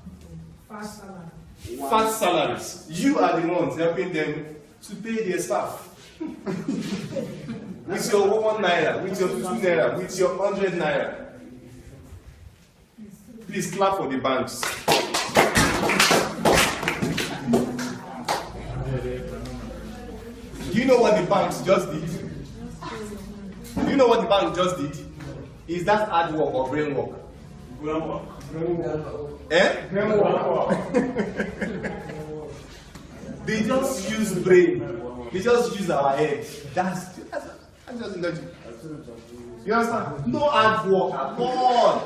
B: fat salaries. You are the ones helping them to pay their staff. With your 1 naira, with your 2 naira, with your 100 naira. Please clap for the banks. Do you know what the banks just did? Do you know what the bank just did? Is that hard work or brain work?
F: Brain work.
B: Eh?
F: Brain work.
B: They just use brain. They just use our head. That's just logic. You understand? No hard work at all.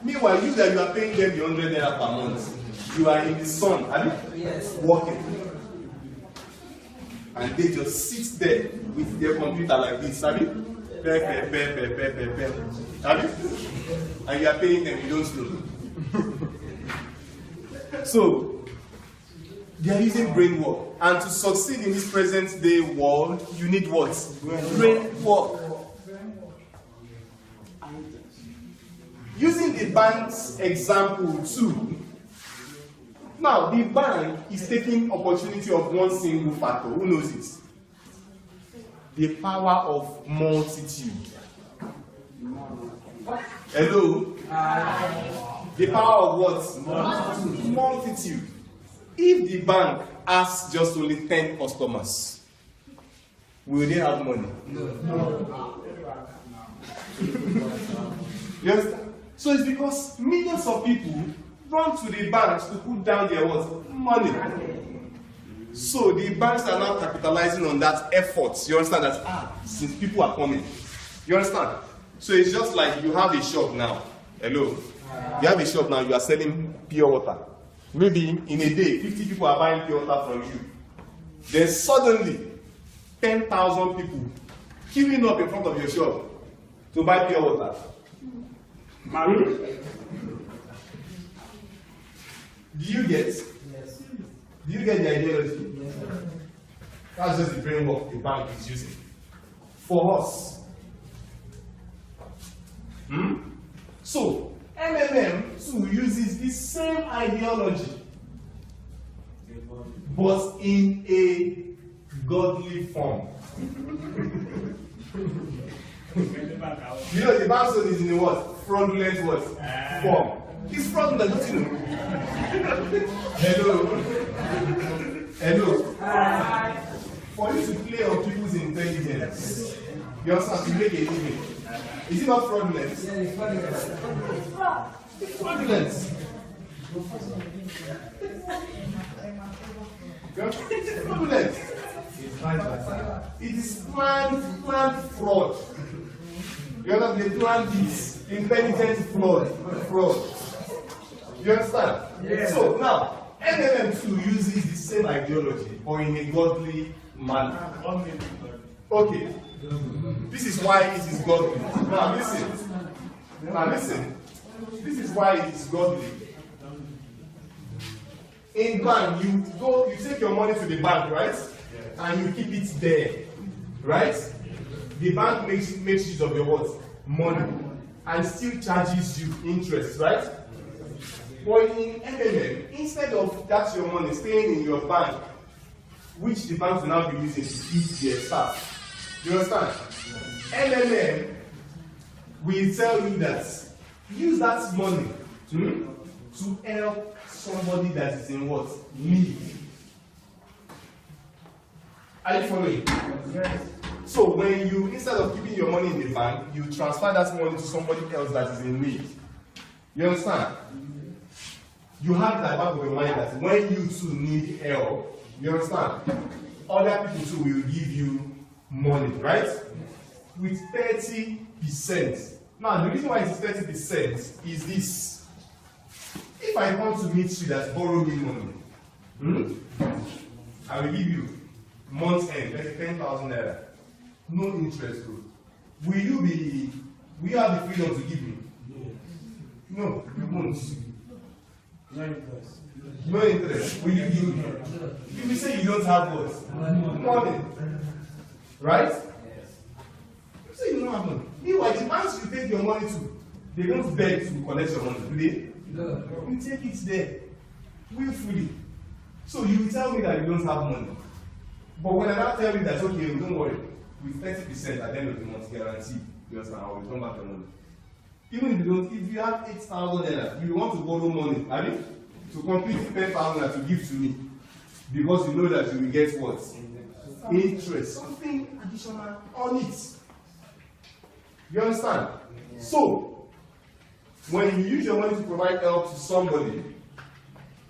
B: Meanwhile, you that you are paying them the 100 naira per month, you are in the sun, have you?
E: Yes.
B: Working. And they just sit there with their computer like this, have you? Have you? And you are paying them, you don't know. So, they are using brain work. And to succeed in this present day world, you need what? Brain work. Using the bank's example too. Now, the bank is taking opportunity of one single factor. Who knows it? The power of multitude. Hello? The power of what? Multitude. If the bank has just only 10 customers, will they have money? No. You understand? So it's because millions of people run to the banks to put down their what? Money. So the banks are now capitalizing on that effort. You understand that? Since people are coming. You understand? So it's just like you have a shop now. Hello? You have a shop now, you are selling pure water. Maybe in a day, 50 people are buying pure water from you. Then suddenly, 10,000 people queuing up in front of your shop to buy pure water. Do you get? Yes. Do you get the ideology? Yes. That's just the framework the bank is using. For us. So, MMM too uses the same ideology, but in a godly form. You know, the bank is in a what? Fraudulent what? Form. It's fraudulent, don't you know? Hello. Hello. For you to play on people's intelligence, you also have to make a living. Is it not fraudulent?
A: Yeah, it's fraudulent.
B: It's fraudulent. It's fraudulent. It is planned fraud. You understand? They plan this intelligent fraud. You understand? Yeah. So now, MMM2 uses the same ideology, but in a godly manner. Okay. This is why it is godly. Now listen. This is why it is godly. In bank, you take your money to the bank, right? And you keep it there, right? The bank makes use of your what? Money, and still charges you interest, right? But in MMM, instead of that your money staying in your bank, which the bank will now be using to feed their staff, you understand? MMM will tell you that use that money to help somebody that is in what? Need. Are you following? Yes. So when you, instead of keeping your money in the bank, you transfer that money to somebody else that is in need. You understand? You have that back of your mind that when you too need help, you understand? Other people too will give you money, right? With 30%. Now the reason why it's 30% is this. If I come to meet you that borrow me money, I will give you month end, let's say 10,000 naira. No interest though. Will you have the freedom to give me? No, you won't.
F: No interest.
B: No interest. Will you say you don't have what? Money. Right? You say you don't have money. Meanwhile, the banks you take your money to, they don't beg to collect your money, do they?
E: No.
B: You take it there, willfully. So you will tell me that you don't have money. But when I now tell you that, okay, don't worry, with 30% at the end of the month guarantee, you understand, I will return back the money. Even if you don't, if you have 8,000 naira, you want to borrow money, I mean, to complete 10,000 naira to give to me, because you know that you will get what? Interest, something additional on it. You understand? So, when you use your money to provide help to somebody,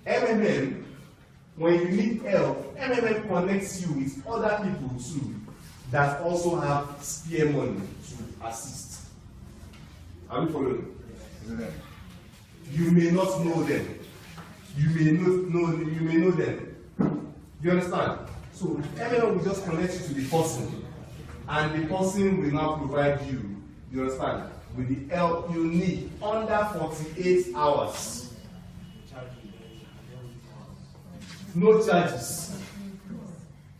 B: MMM, when you need help, MMM connects you with other people too that also have spare money to assist. Are we following? You may not know them. You may know them. You understand? So MMM will just connect you to the person, and the person will now provide you, you understand, with the help you need under 48 hours. No charges.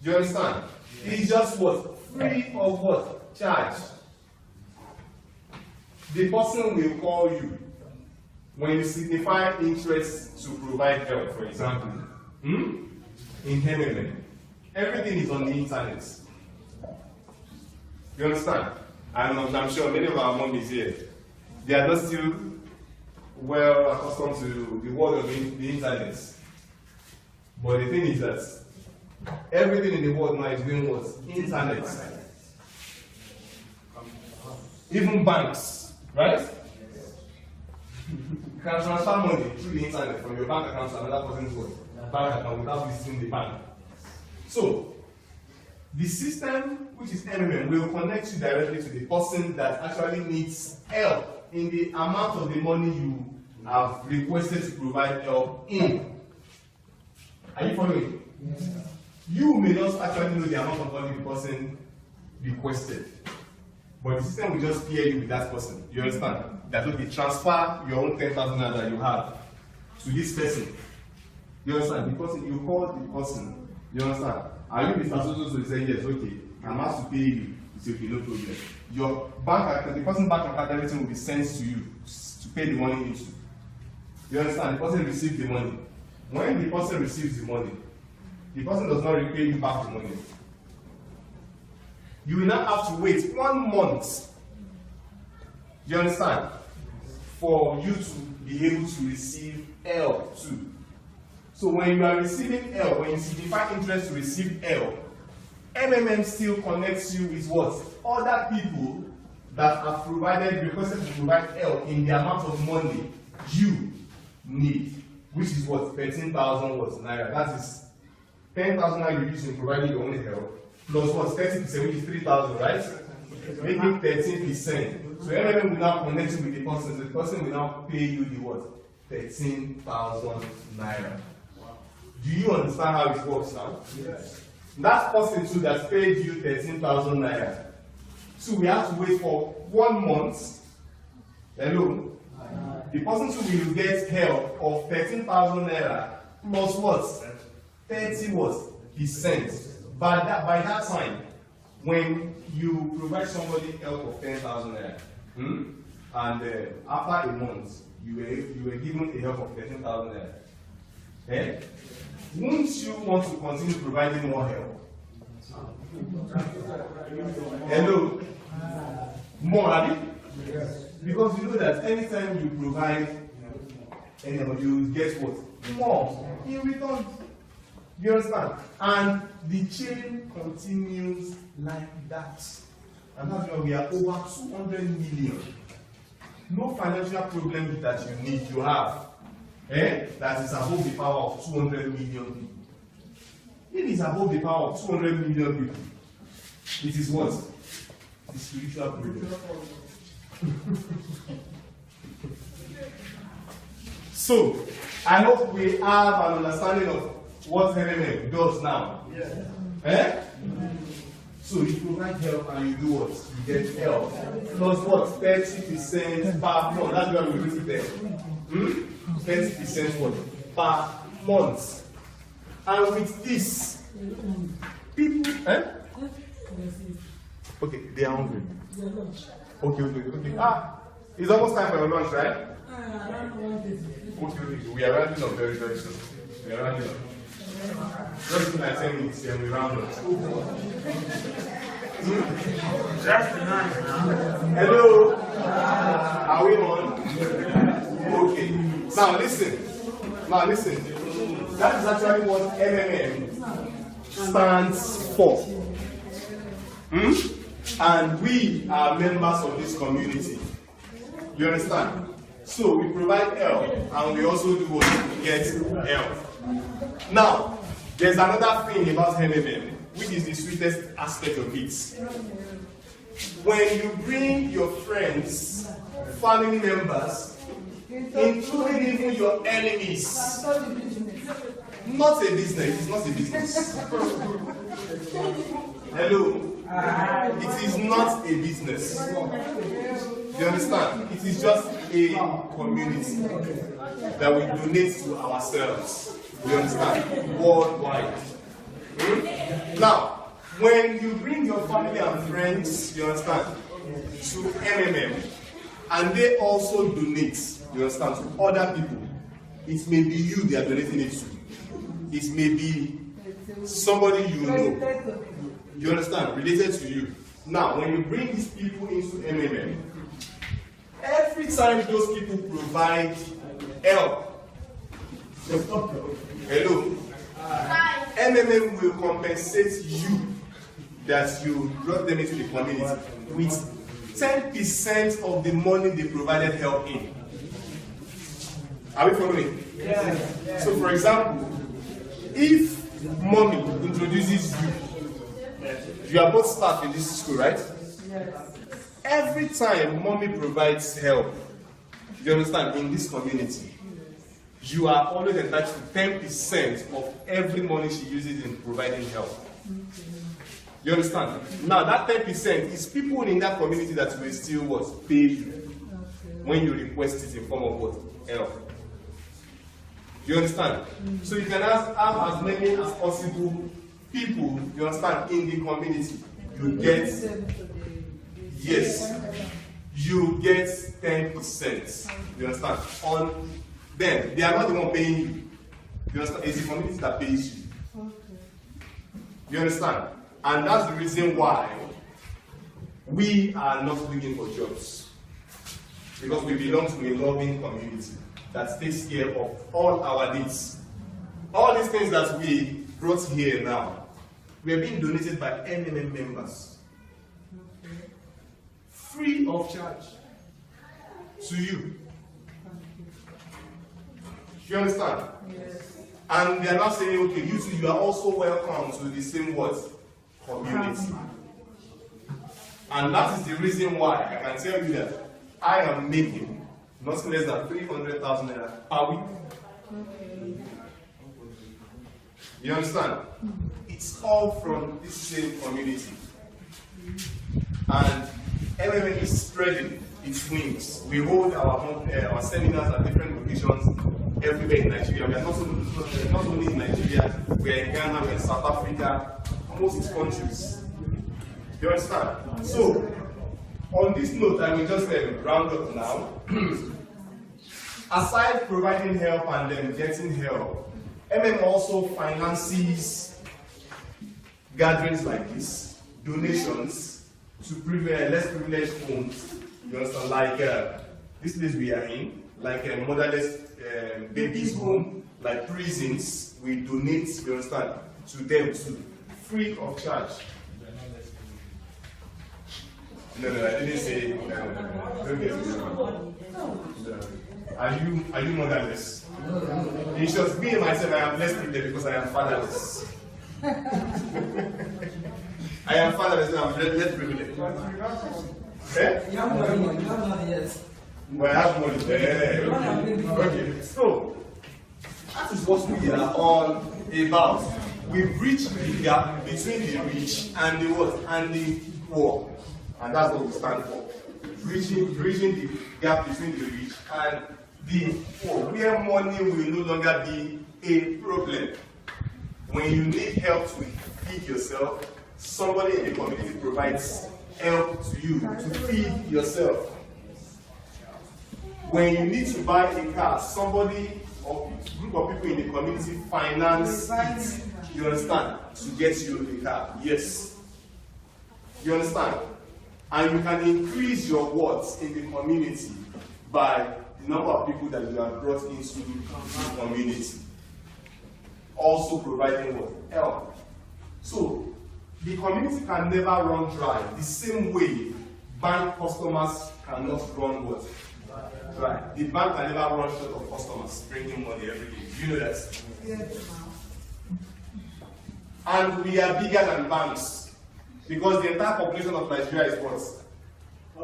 B: You understand? It's just what? Free of what? Charge. The person will call you when you signify interest to provide help, for example. In MMM. Everything is on the internet. You understand? And I'm sure many of our mummies here, they are not still well accustomed to the world of the internet. But the thing is that everything in the world now is doing what? Internet. Even banks, right? You can transfer money through the internet from your bank account to another person's bank account without visiting the bank. So, the system, which is MMM, will connect you directly to the person that actually needs help in the amount of the money you have requested to provide help in. Are you following? Yes. You may not actually know the amount of money the person requested, but the system will just pair you with that person. You understand? That okay, transfer your own 10,000 that you have to this person. You understand? The person, you call the person. You understand? Are you Mr. So you say yes, okay, I'm asked to pay you. You say okay, no problem. Your bank account, the person's bank account, everything will be sent to you to pay the money into. You understand? The person receives the money. When the person receives the money, the person does not repay you back the money. You will now have to wait 1 month. You understand? For you to be able to receive help too. So when you are receiving help, when you signify interest to receive help, MMM still connects you with what? Other people that have requested to provide help in the amount of money you need, which is what? 13,000 naira. That is 10,000 naira you use in providing your own help, plus what? 30%, which is 3,000, right? Making 13%. So MMM will now connect you with the person. So the person will now pay you the what? 13,000 naira. Do you understand how it works now? Yes. That person too that paid you 13,000 naira. So we have to wait for 1 month. Hello? The person too will get help of 13,000 naira plus what? 30 what? %. By that time, when you provide somebody help of 10,000 naira, and after a month, you were given a help of 13,000 naira. Eh? Won't you want to continue providing more help? Hello? More, Abby? Yes. Because you know that anytime you provide, you get what? More in return. You understand? And the chain continues like that. And that's why we are over 200 million. No financial problem that you have. That is above the power of 200 million people. It is above the power of 200 million people. It is what? The spiritual problem. So, I hope we have an understanding of what MMM does now. Yeah. So you provide help and you do what? You get help. Plus what? 30% back. No, that's where we do it there. 20% what? Per month. And with this, people, okay, they are hungry. Okay. It's almost time for your lunch, right? Okay, we are rounding up very, very soon. We are rounding up. Just in like 10 minutes, then we round up. Hello? Are we on? Okay. Now listen. That is actually what MMM stands for. And we are members of this community. You understand? So we provide help and we also do what? We get help. Now, there's another thing about MMM, which is the sweetest aspect of it. When you bring your friends, family members, including even your enemies, not a business, it's not a business. Hello? It is not a business. You understand? It is just a community that we donate to ourselves. You understand? Worldwide. Now, when you bring your family and friends, you understand, to MMM, and they also donate, you understand, to other people, it may be you they are donating it to. It may be somebody you know. You understand? Related to you. Now, when you bring these people into MMM, every time those people provide help, hello, MMM will compensate you that you brought them into the community with 10% of the money they provided help in. Are we following? Yes. So, for example, if mommy introduces you, you are both staff in this school, right? Yes. Every time mommy provides help, you understand, in this community, you are always entitled to 10% of every money she uses in providing help. You understand? Now that 10% is people in that community that will still what? Pay you when you request it in form of what? Help. You understand? So you can have as many as possible people, you understand, in the community. You get, yes, you get 10%. You understand? On them, they are not the one paying you. You understand? It's the community that pays you. You understand? And that's the reason why we are not looking for jobs. Because we belong to a loving community that takes care of all our needs. All these things that we brought here now, we are being donated by MMM members. Free of charge to you. You understand? Yes. And they are not saying, okay, you two, you are also welcome to the same what? Community. And that is the reason why I can tell you that I am making nothing less than 300,000 naira per week. You understand? It's all from this same community. And MMM is spreading its wings. We hold our seminars at different locations everywhere in Nigeria. We are not only in Nigeria, we are in Ghana, we are in South Africa, most countries. You understand? So, on this note, I will just round up now. Aside providing help and then getting help, MM also finances gatherings like this, donations to less privileged homes. You understand? Like this place we are in, like a motherless babies home, like prisons, we donate, you understand, to them too, free of charge. No, I didn't say no. Don't get me wrong. Are you motherless? It's just me and myself, I am less privileged because I am fatherless. I am fatherless and I am less privileged. Yes. Well, I have money there. Okay, so that is what we are all about. We bridge the gap between the rich and the what? And the poor. And that's what we stand for. Bridging the gap between the rich and where money will no longer be a problem. When you need help to feed yourself, somebody in the community provides help to you to feed yourself. When you need to buy a car, somebody or group of people in the community finance it, you understand, to get you a car. Yes. You understand? And you can increase your worth in the community by the number of people that you have brought into the community. Also providing what? Help. So, the community can never run dry. The same way bank customers cannot run what? Dry. The bank can never run short of customers bringing money every day. Do you know that? Yes. And we are bigger than banks because the entire population of Nigeria is what?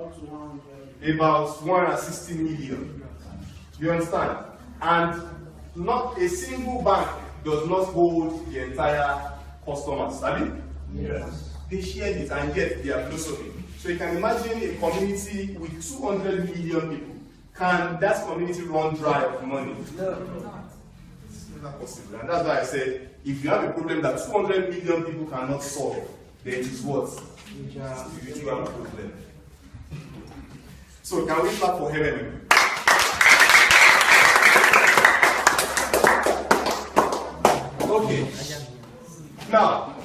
F: Up to 100.
B: About 160 million. You understand? And not a single bank does not hold the entire customers. I mean? Yes. They shared it and yet they are blossoming. So you can imagine a community with 200 million people. Can that community run dry of money? No. It's never possible. And that's why I said, if you have a problem that 200 million people cannot solve, then it is what? You have a problem. So can we clap for heaven? Okay. Now,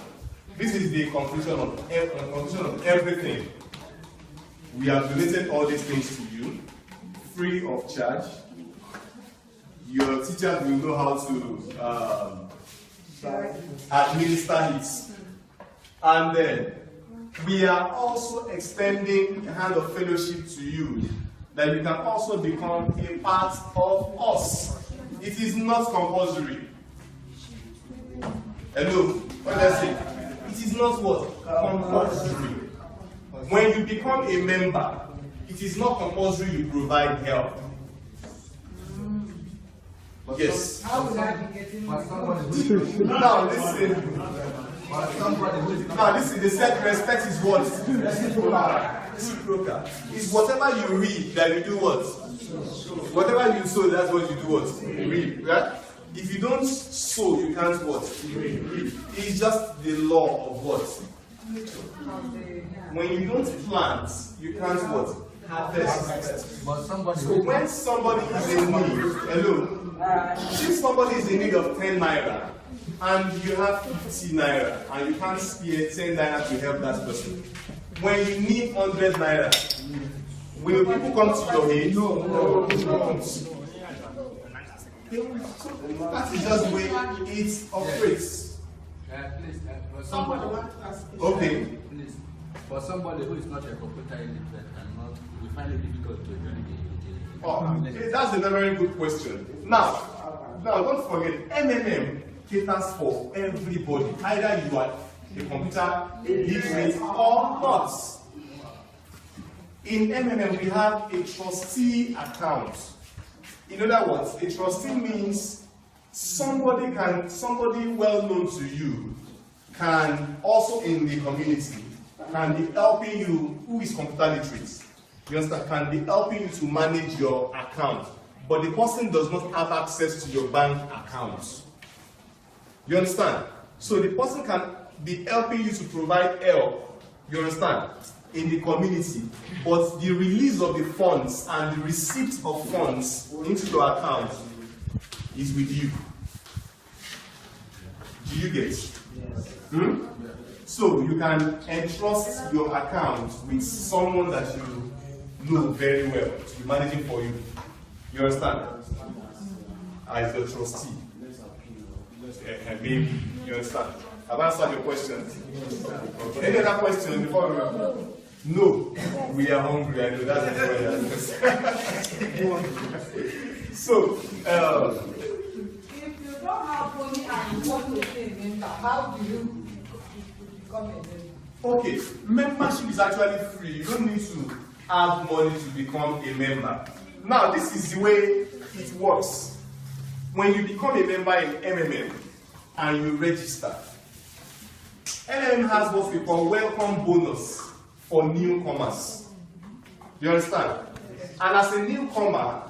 B: this is the conclusion of everything. We have donated all these things to you, free of charge. Your teachers will know how to administer it. And then, we are also extending a hand of fellowship to you, that you can also become a part of us. It is not compulsory. Hello, what did I say? It is not what? Compulsory. When you become a member, it is not compulsory you provide help. Yes. How would I be getting money? Now listen. Now listen, they said respect is what? Reciprocal. It's whatever you read that you do what? Whatever you sow, that's what you do what? Read, right? If you don't sow, you can't what? Read. It's just the law of what? When you don't plant, you can't what? Harvest. So when somebody is in need, hello, if somebody is in need of 10 naira and you have 50 naira and you can't spare 10 naira to help that person, when you need 100 naira, will people come to your aid? No. That is just the way it operates. Okay.
C: Please, for somebody who is not a computer illiterate and we find it difficult to do it.
B: Oh, that's a very good question. Now, don't forget, MMM caters for everybody. Either you are a computer literate or not. In MMM, we have a trustee account. In other words, a trustee means somebody well known to you can also in the community can be helping you who is computer literate. You understand? Can be helping you to manage your account, but the person does not have access to your bank account. You understand? So the person can be helping you to provide help. You understand? In the community, but the release of the funds and the receipt of funds into your account is with you. Do you get it? Yes. So you can entrust your account with someone that you know very well to be managing for you. You understand? As the trustee. Maybe. You understand? Have I answered your question? Okay. Any other question before we No, we are hungry. I know that's the point. So, if you don't have money and you want to be a member, how do you become a member? Okay, membership is actually free. You don't need to have money to become a member. Now, this is the way it works. When you become a member in MMM and you register, MMM has what we call welcome bonus for newcomers. You understand? And as a newcomer,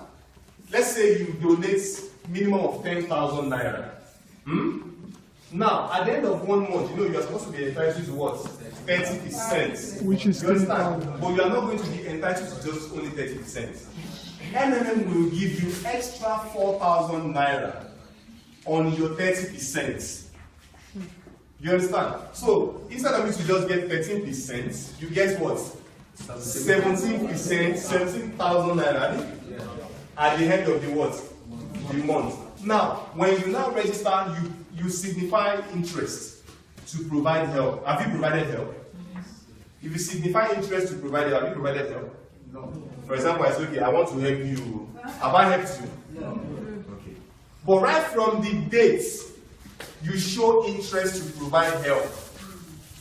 B: let's say you donate minimum of 10,000 naira. Now, at the end of 1 month, you know you are supposed to be entitled to what? 30%.
D: Which is
B: you understand?
D: 10,000.
B: But you are not going to be entitled to just only 30%. MMM will give you extra 4,000 naira on your 30%. You understand? So, instead of you to just get 13%, you get what? 17%, 17,000 naira at the end of the what? The month. Now, when you now register, you signify interest to provide help. Have you provided help? If you signify interest to provide help, have you provided help? No. For example, I say, okay, I want to help you. Have I helped you? No. Okay. But right from the date you show interest to provide help,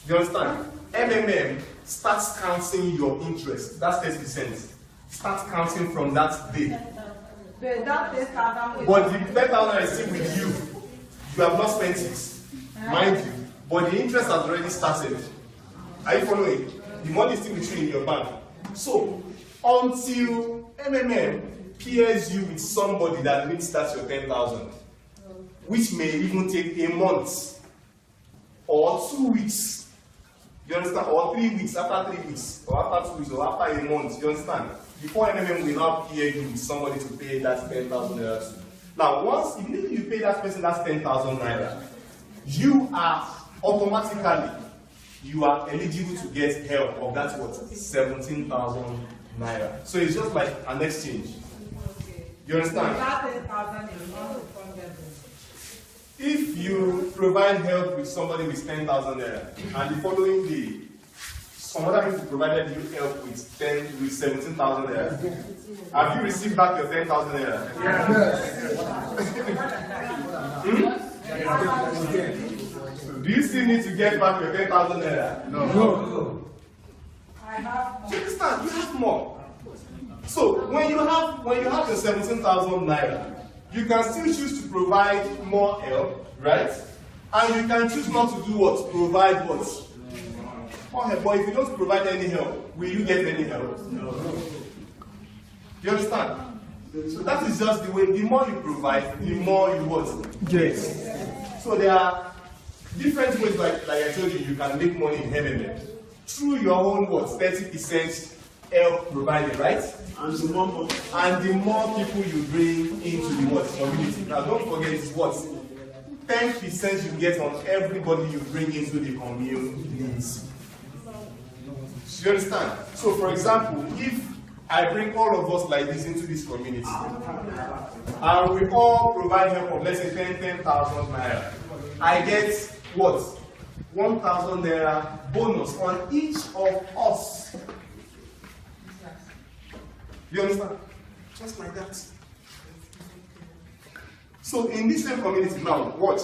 B: you understand? MMM starts counting your interest. That's 30%. Start counting from that day. But the 10,000 is still with you. You have not spent it, mind you. But the interest has already started. Are you following? The money is still with you in your bank. So, until MMM pairs you with somebody that meets that your 10,000, which may even take a month, or 2 weeks, you understand? Or 3 weeks, after 3 weeks, or after 2 weeks, or after a month, you understand? Before MMM will now pair you with somebody to pay that 10,000 naira to. Now, once immediately you pay that person that 10,000 naira, you are automatically eligible to get help of that what? 17,000 naira. So it's just like an exchange. You understand? If you provide help with somebody with 10,000 naira, and the following day, some other people provided you help with 17,000 naira, have you received back your 10,000 naira? Yes. Do you still need to get back your 10,000 naira? No. I have more. You understand? You have more. So when you have your 17,000 naira, you can still choose to provide more help, right? And you can choose not to do what? Provide what? More help. But if you don't provide any help, will you get any help? No. You understand? So that is just the way. The more you provide, the more you what?
D: Yes.
B: So there are different ways, like I told you, you can make money in MMM through your own what? 30% help provided, right? And the more people you bring into the what? Community. Now don't forget it's what? 10% you get on everybody you bring into the community. You understand? So for example, if I bring all of us like this into this community, and we all provide help of let's say 10,000 naira, I get what? 1,000 naira bonus on each of us. You understand? Just like that. So in this same community now, watch.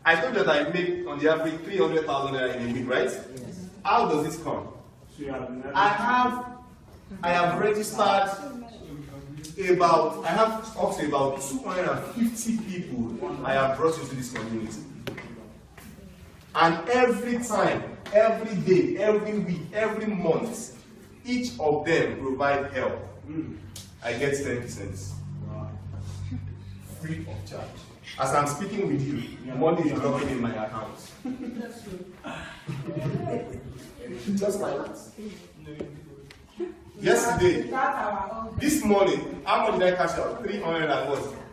B: I told you that I make on the average 300,000 naira in a week, right? Yes. How does this come? I have registered I have up to about 250 people I have brought into this community. And every time, every day, every week, every month, each of them provide help. I get 10%. Free of charge. As I'm speaking with you, money is dropping in my account. Just like that. Yesterday, this morning, how much did I cash out?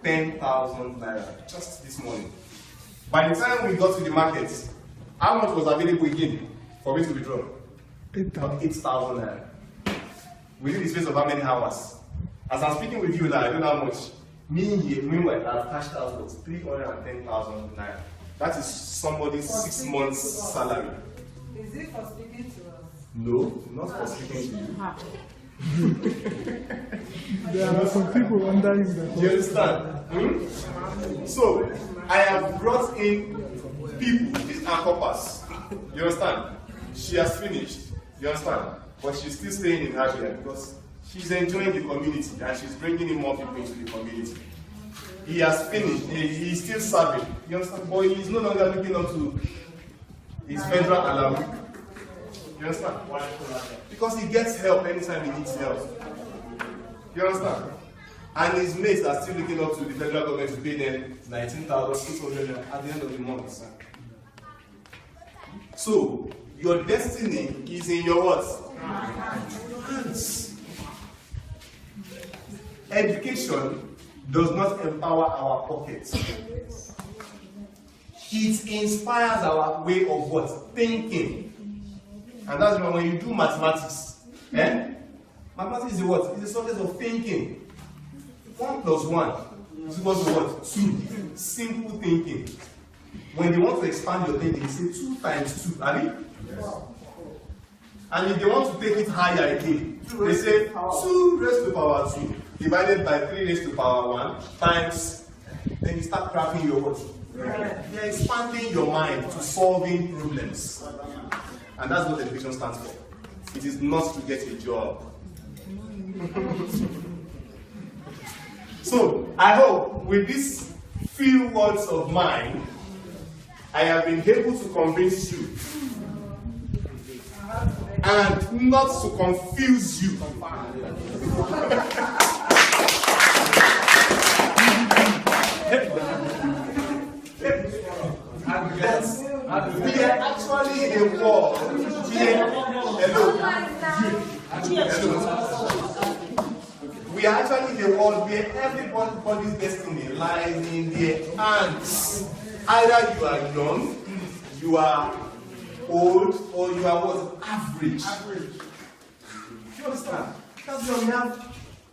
B: 10,000 naira. Just this morning. By the time we got to the market, how much was available again for me to withdraw? 8,000 naira. Within the space of how many hours? As I'm speaking with you now, I don't know how much. Meanwhile, I've cashed out what? 310,000 naira. That is somebody's 6 months salary.
G: Is it for speaking to us?
B: No, not for speaking to you.
D: There are some people wondering that.
B: Do you understand? So, I have brought in people, these are coppers. You understand? She has finished. You understand? But she's still staying in her area because she's enjoying the community and she's bringing in more people into the community. He has finished. He's still serving. You understand? But he's no longer looking up to his federal allowance. You understand? Because he gets help anytime he needs help. You understand? and his mates are still looking up to the federal government to pay them 19,600 at the end of the month. So, your destiny is in your what? Hands. Education does not empower our pockets. It inspires our way of what? Thinking. And that's why when you do mathematics, mathematics is what? It's a subject of thinking. 1 plus 1 is equal to what? 2. Simple thinking. When they want to expand your thinking, they say 2 times 2. Are they? Yes. And if they want to take it higher again, they say 2 raised to power 2 divided by 3 raised to power 1 times. Then you start crafting your words. You're expanding your mind to solving problems. And that's what education stands for. It is not to get a job. So, I hope with these few words of mine, I have been able to convince you and not to confuse you. We are actually a world where, we are actually in a world where everybody's destiny lies in their hands. Either you are young, you are old, or you are what? Average. You understand? That's why we have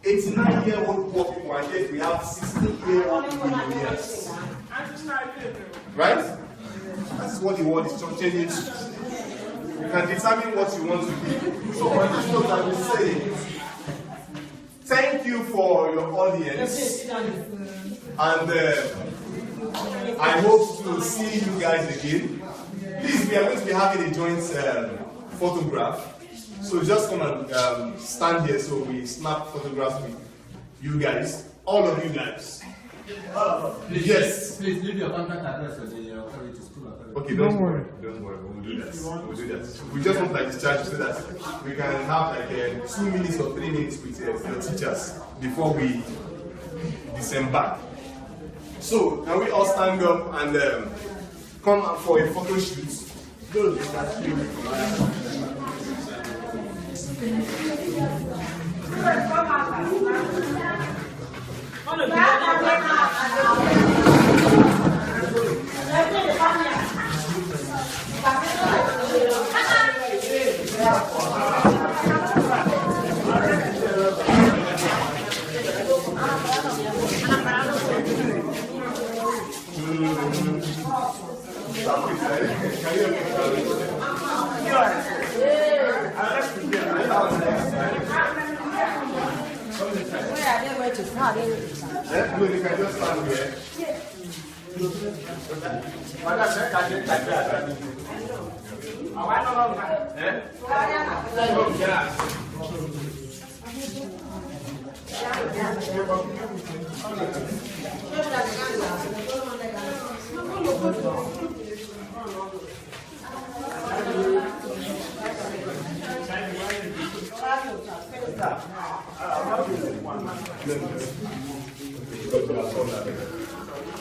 B: 89-year-old poor people, and yet we have 60-year-old millionaires. Right? That's what the world is changing to. You can determine what you want to be. So on this note, I will say, thank you for your audience. And I hope to see you guys again. Please, we are going to be having a joint photograph. So just come and stand here so we snap photographs with you guys. All of you guys.
C: Please,
B: yes.
C: Please leave your contact address for the authority school.
B: Okay, don't worry. Don't worry. We'll do that. We'll do that. We just want like discharge so that we can have like 2 minutes or 3 minutes with your teachers before we disembark. So, can we all stand up and come out for a photo shoot? Those that you can just stand here.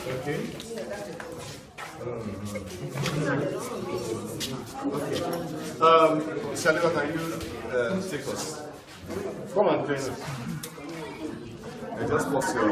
B: Okay. Shaliwa, can you take us? Come and train us. I just lost your